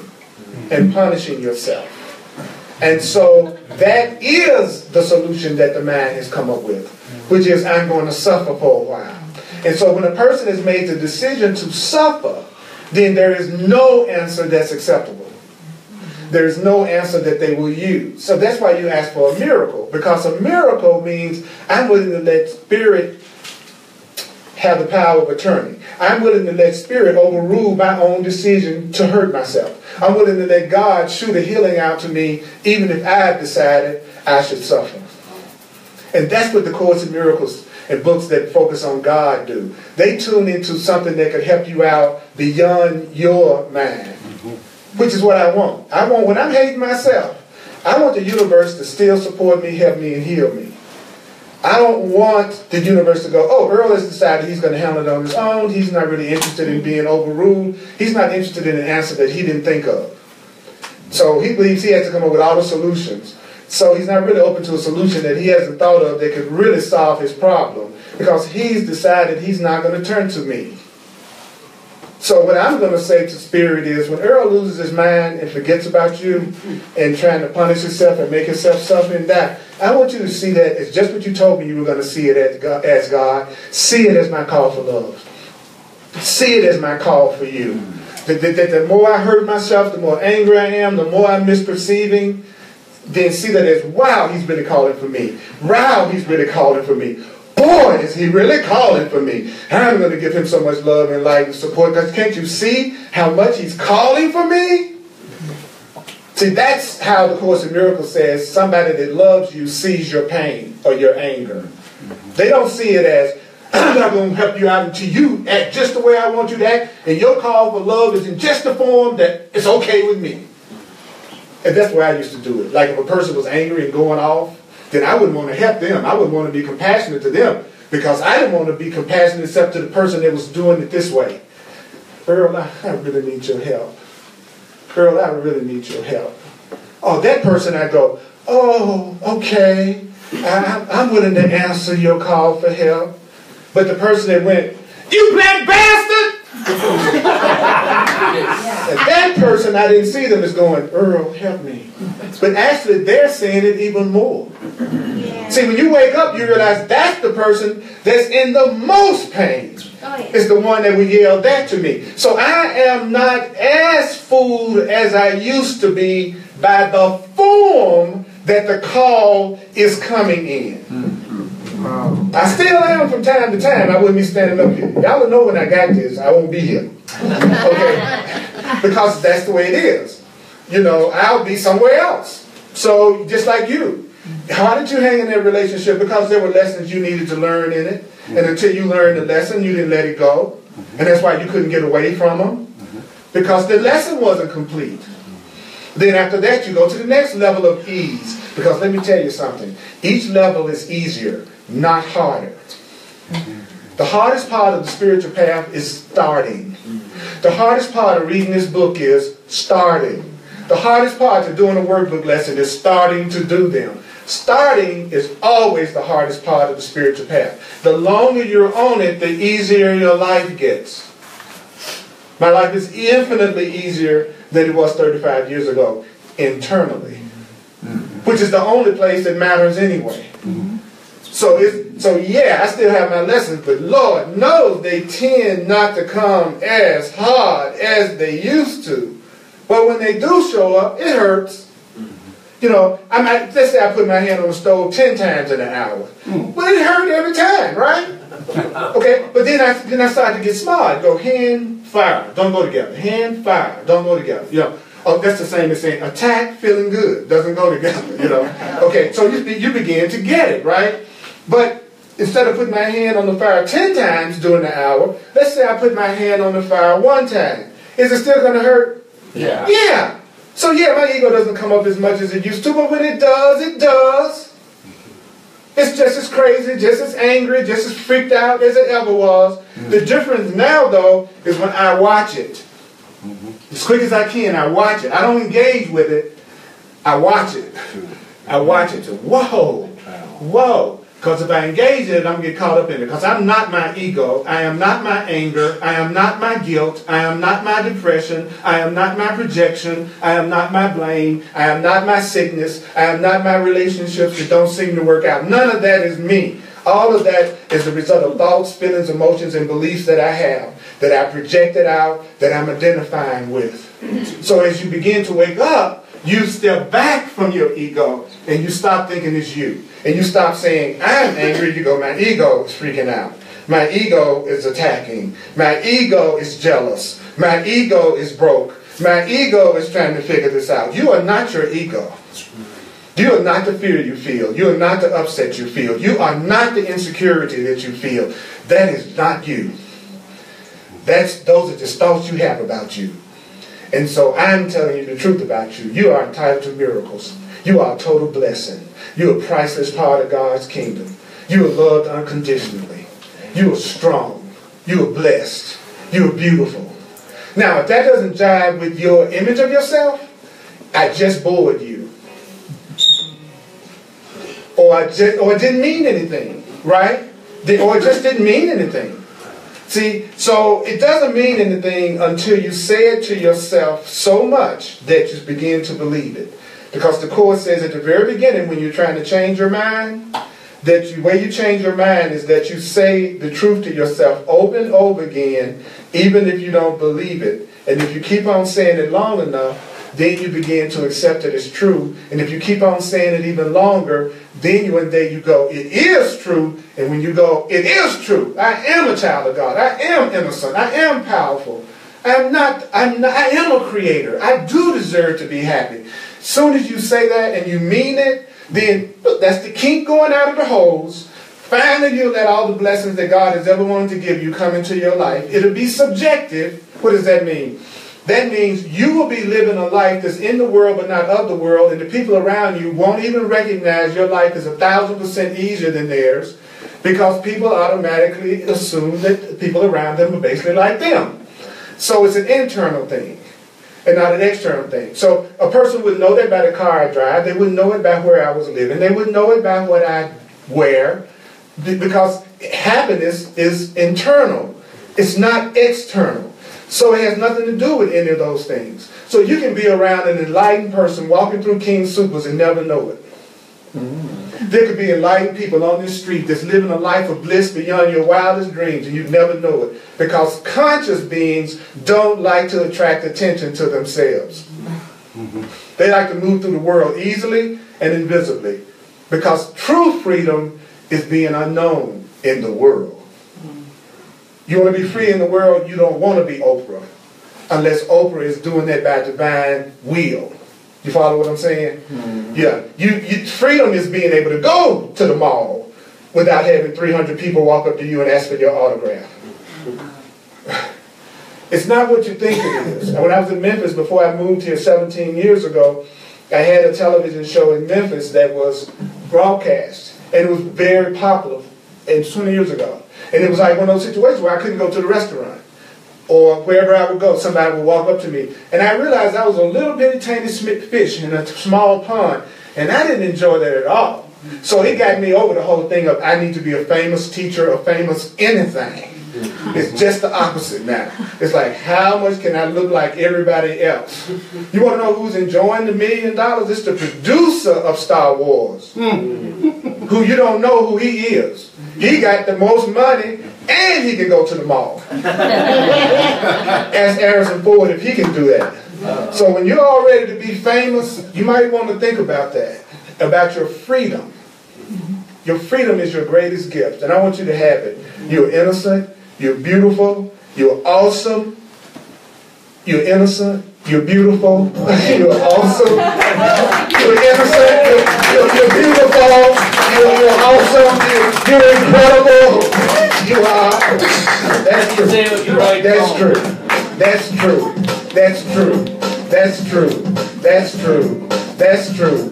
and punishing yourself. And so that is the solution that the mind has come up with, which is I'm going to suffer for a while. And so when a person has made the decision to suffer, then there is no answer that's acceptable. There is no answer that they will use. So that's why you ask for a miracle, because a miracle means I'm willing to let spirit have the power of attorney. I'm willing to let spirit overrule my own decision to hurt myself. I'm willing to let God shoot a healing out to me even if I've decided I should suffer. And that's what the Course in Miracles and books that focus on God do. They tune into something that could help you out beyond your mind, which is what I want. I want, when I'm hating myself, I want the universe to still support me, help me, and heal me. I don't want the universe to go, oh, Earl has decided he's going to handle it on his own. He's not really interested in being overruled. He's not interested in an answer that he didn't think of. So he believes he has to come up with all the solutions. So he's not really open to a solution that he hasn't thought of that could really solve his problem, because he's decided he's not going to turn to me. So what I'm going to say to Spirit is, when Earl loses his mind and forgets about you and trying to punish himself and make himself suffer and die, I want you to see that as just what you told me you were going to see it as God. See it as my call for love. See it as my call for you. That the more I hurt myself, the more angry I am, the more I'm misperceiving, then see that as, wow, he's really calling for me. Wow, he's really calling for me. Boy, is he really calling for me. I'm going to give him so much love and light and support, because can't you see how much he's calling for me? See, that's how the Course in Miracles says somebody that loves you sees your pain or your anger. They don't see it as, I'm not going to help you out until you act just the way I want you to act, and your call for love is in just the form that it's okay with me. And that's where I used to do it. Like if a person was angry and going off, then I wouldn't want to help them. I would want to be compassionate to them, because I didn't want to be compassionate except to the person that was doing it this way. Earl, I really need your help. Earl, I really need your help. Oh, that person, I go, oh, okay. I'm willing to answer your call for help. But the person that went, you black bastard! And that person, I didn't see them as going, Earl, help me. But actually, they're saying it even more. Yeah. See, when you wake up, you realize that's the person that's in the most pain. Oh, yeah. It's the one that would yell that to me. So I am not as fooled as I used to be by the form that the call is coming in. I still am from time to time. I wouldn't be standing up here. Y'all will know when I got this, I won't be here. Okay? Because that's the way it is. You know, I'll be somewhere else. So, just like you. How did you hang in that relationship? Because there were lessons you needed to learn in it. And until you learned the lesson, you didn't let it go. And that's why you couldn't get away from them. Because the lesson wasn't complete. Then after that, you go to the next level of ease. Because let me tell you something. Each level is easier, not harder. The hardest part of the spiritual path is starting. The hardest part of reading this book is starting. The hardest part of doing a workbook lesson is starting to do them. Starting is always the hardest part of the spiritual path. The longer you're on it, the easier your life gets. My life is infinitely easier than it was 35 years ago, internally. Which is the only place that matters anyway. So yeah, I still have my lessons, but Lord knows they tend not to come as hard as they used to. But when they do show up, it hurts. You know, let's say I put my hand on the stove 10 times in an hour. Well, it hurt every time, right? Okay, but then I started to get smart. Go hand, fire, don't go together. Hand, fire, don't go together. You know, oh, that's the same as saying attack, feeling good, doesn't go together. You know, okay, so you begin to get it, right? But instead of putting my hand on the fire 10 times during the hour, let's say I put my hand on the fire 1 time. Is it still going to hurt? Yeah. Yeah. So yeah, my ego doesn't come up as much as it used to, but when it does, it does. It's just as crazy, just as angry, just as freaked out as it ever was. The difference now, though, is when I watch it. As quick as I can, I watch it. I don't engage with it. I watch it. I watch it. Whoa. Whoa. Because if I engage in it, I'm going to get caught up in it. Because I'm not my ego. I am not my anger. I am not my guilt. I am not my depression. I am not my projection. I am not my blame. I am not my sickness. I am not my relationships that don't seem to work out. None of that is me. All of that is the result of thoughts, feelings, emotions, and beliefs that I have, that I projected out, that I'm identifying with. So as you begin to wake up, you step back from your ego and you stop thinking it's you. And you stop saying, I'm angry. You go, my ego is freaking out. My ego is attacking. My ego is jealous. My ego is broke. My ego is trying to figure this out. You are not your ego. You are not the fear you feel. You are not the upset you feel. You are not the insecurity that you feel. That is not you. Those are just thoughts you have about you. And so I'm telling you the truth about you. You are entitled to miracles. You are a total blessing. You're a priceless part of God's kingdom. You are loved unconditionally. You are strong. You are blessed. You are beautiful. Now, if that doesn't jive with your image of yourself, I just bored you. Or it didn't mean anything, right? Or it just didn't mean anything. See, so it doesn't mean anything until you say it to yourself so much that you begin to believe it. Because the Course says at the very beginning, when you're trying to change your mind, that the way you change your mind is that you say the truth to yourself over and over again, even if you don't believe it. And if you keep on saying it long enough, then you begin to accept it as true. And if you keep on saying it even longer, then one day you go, it is true. And when you go, it is true. I am a child of God. I am innocent. I am powerful. I am a creator. I do deserve to be happy. As soon as you say that and you mean it, then look, that's the kink going out of the hose. Finally, you'll let all the blessings that God has ever wanted to give you come into your life. It'll be subjective. What does that mean? That means you will be living a life that's in the world but not of the world, and the people around you won't even recognize your life as 1,000% easier than theirs, because people automatically assume that people around them are basically like them. So it's an internal thing and not an external thing. So a person would know that by the car I drive. They wouldn't know it by where I was living. They wouldn't know it by what I wear, because happiness is internal. It's not external. So it has nothing to do with any of those things. So you can be around an enlightened person walking through King Soopers and never know it. There could be enlightened people on this street that's living a life of bliss beyond your wildest dreams and you never know it. Because conscious beings don't like to attract attention to themselves. They like to move through the world easily and invisibly. Because true freedom is being unknown in the world. You want to be free in the world, you don't want to be Oprah. Unless Oprah is doing that by divine will. You follow what I'm saying? Yeah. Freedom is being able to go to the mall without having 300 people walk up to you and ask for your autograph. It's not what you think it is. And when I was in Memphis, before I moved here 17 years ago, I had a television show in Memphis that was broadcast. And it was very popular. And 20 years ago. And it was like one of those situations where I couldn't go to the restaurant. Or wherever I would go, somebody would walk up to me. And I realized I was a little bitty tiny fish in a small pond. And I didn't enjoy that at all. So it got me over the whole thing of I need to be a famous teacher, a famous anything. It's just the opposite now. It's like, how much can I look like everybody else? You want to know who's enjoying the $1 million? It's the producer of Star Wars. Who you don't know who he is. He got the most money and he can go to the mall. Ask Harrison Ford if he can do that. So when you're all ready to be famous, you might want to think about that. About your freedom. Your freedom is your greatest gift. And I want you to have it. You're innocent. You're beautiful. You're awesome. You're innocent. You're beautiful. You're awesome. You're innocent. You're beautiful. You're awesome. You're incredible. You are. That's true. That's true. That's true. That's true. That's true. That's true. That's true.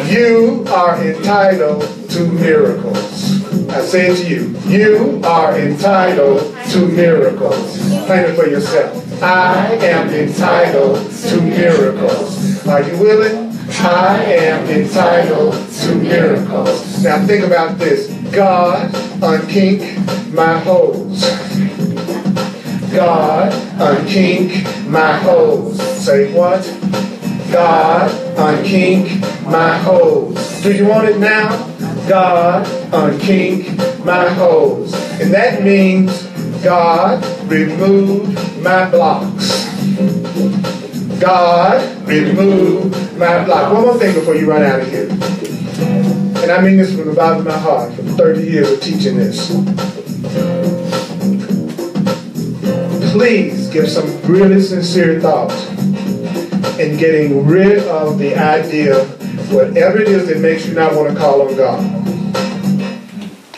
You are entitled to miracles. I say it to you. You are entitled to miracles. Claim it for yourself. I am entitled to miracles. Are you willing? I am entitled to miracles. Now think about this. God, unkink my hose. God, unkink my hose. Say what? God, unkink my hose. Do you want it now? God, unkink my hose. And that means, God, remove my blocks. God, remove my blocks. One more thing before you run out of here. And I mean this from the bottom of my heart, from 30 years of teaching this. Please give some really sincere thought in getting rid of the idea, whatever it is that makes you not want to call on God.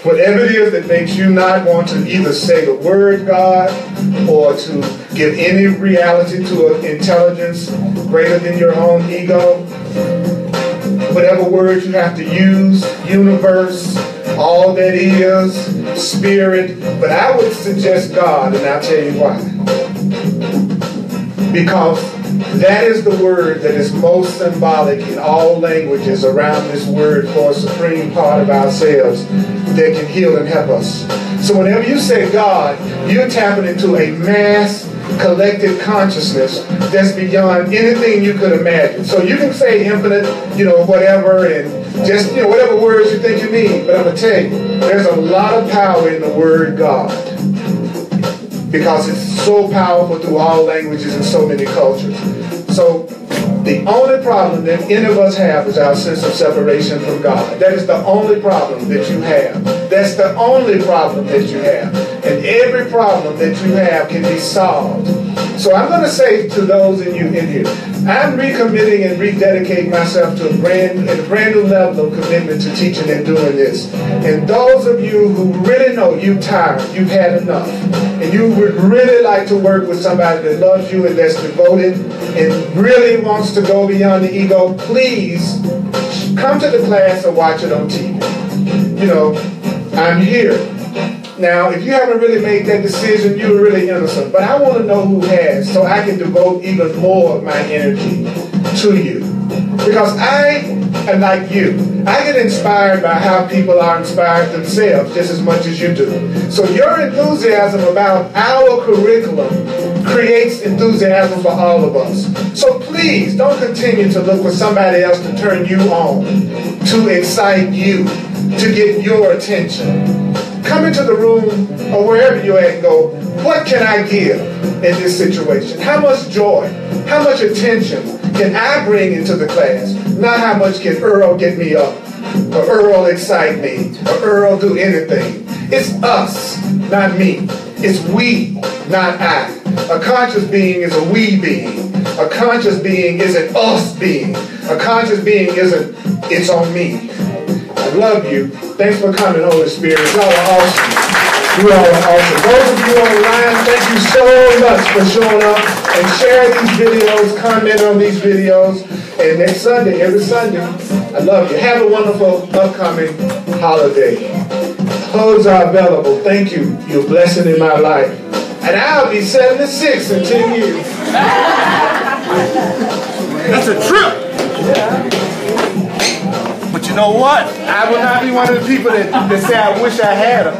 Whatever it is that makes you not want to either say the word God or to give any reality to an intelligence greater than your own ego. Whatever word you have to use, universe, all that is, spirit. But I would suggest God, and I'll tell you why. Because that is the word that is most symbolic in all languages around this word for a supreme part of ourselves that can heal and help us. So whenever you say God, you're tapping into a mass collective consciousness that's beyond anything you could imagine. So you can say infinite, whatever, and just, whatever words you think you need. But I'm going to tell you, there's a lot of power in the word God. Because it's so powerful through all languages and so many cultures. So the only problem that any of us have is our sense of separation from God. That is the only problem that you have. That's the only problem that you have. And every problem that you have can be solved. So I'm going to say to those of you in here, I'm recommitting and rededicating myself to a brand new level of commitment to teaching and doing this. And those of you who really know you're tired, you've had enough, and you would really like to work with somebody that loves you and that's devoted and really wants to go beyond the ego, please come to the class or watch it on TV. I'm here. Now, if you haven't really made that decision, you're really innocent. But I want to know who has, so I can devote even more of my energy to you. Because I and like you. I get inspired by how people are inspired themselves just as much as you do. So your enthusiasm about our curriculum creates enthusiasm for all of us. So please don't continue to look for somebody else to turn you on, to excite you, to get your attention. Come into the room or wherever you're at and go, what can I give in this situation? How much joy, how much attention can I bring into the class? Not how much can Earl get me up, or Earl excite me, or Earl do anything. It's us, not me. It's we, not I. A conscious being is a we being. A conscious being is an us being. A conscious being isn't it's on me. I love you. Thanks for coming, Holy Spirit. Y'all are awesome. You all are awesome. Those of you online, thank you so much for showing up and share these videos, comment on these videos. And next Sunday, every Sunday, I love you. Have a wonderful upcoming holiday. Clothes are available. Thank you. You're a blessing in my life. And I'll be 76 in 10 years. That's a trip. But you know what? I will not be one of the people that say I wish I had them.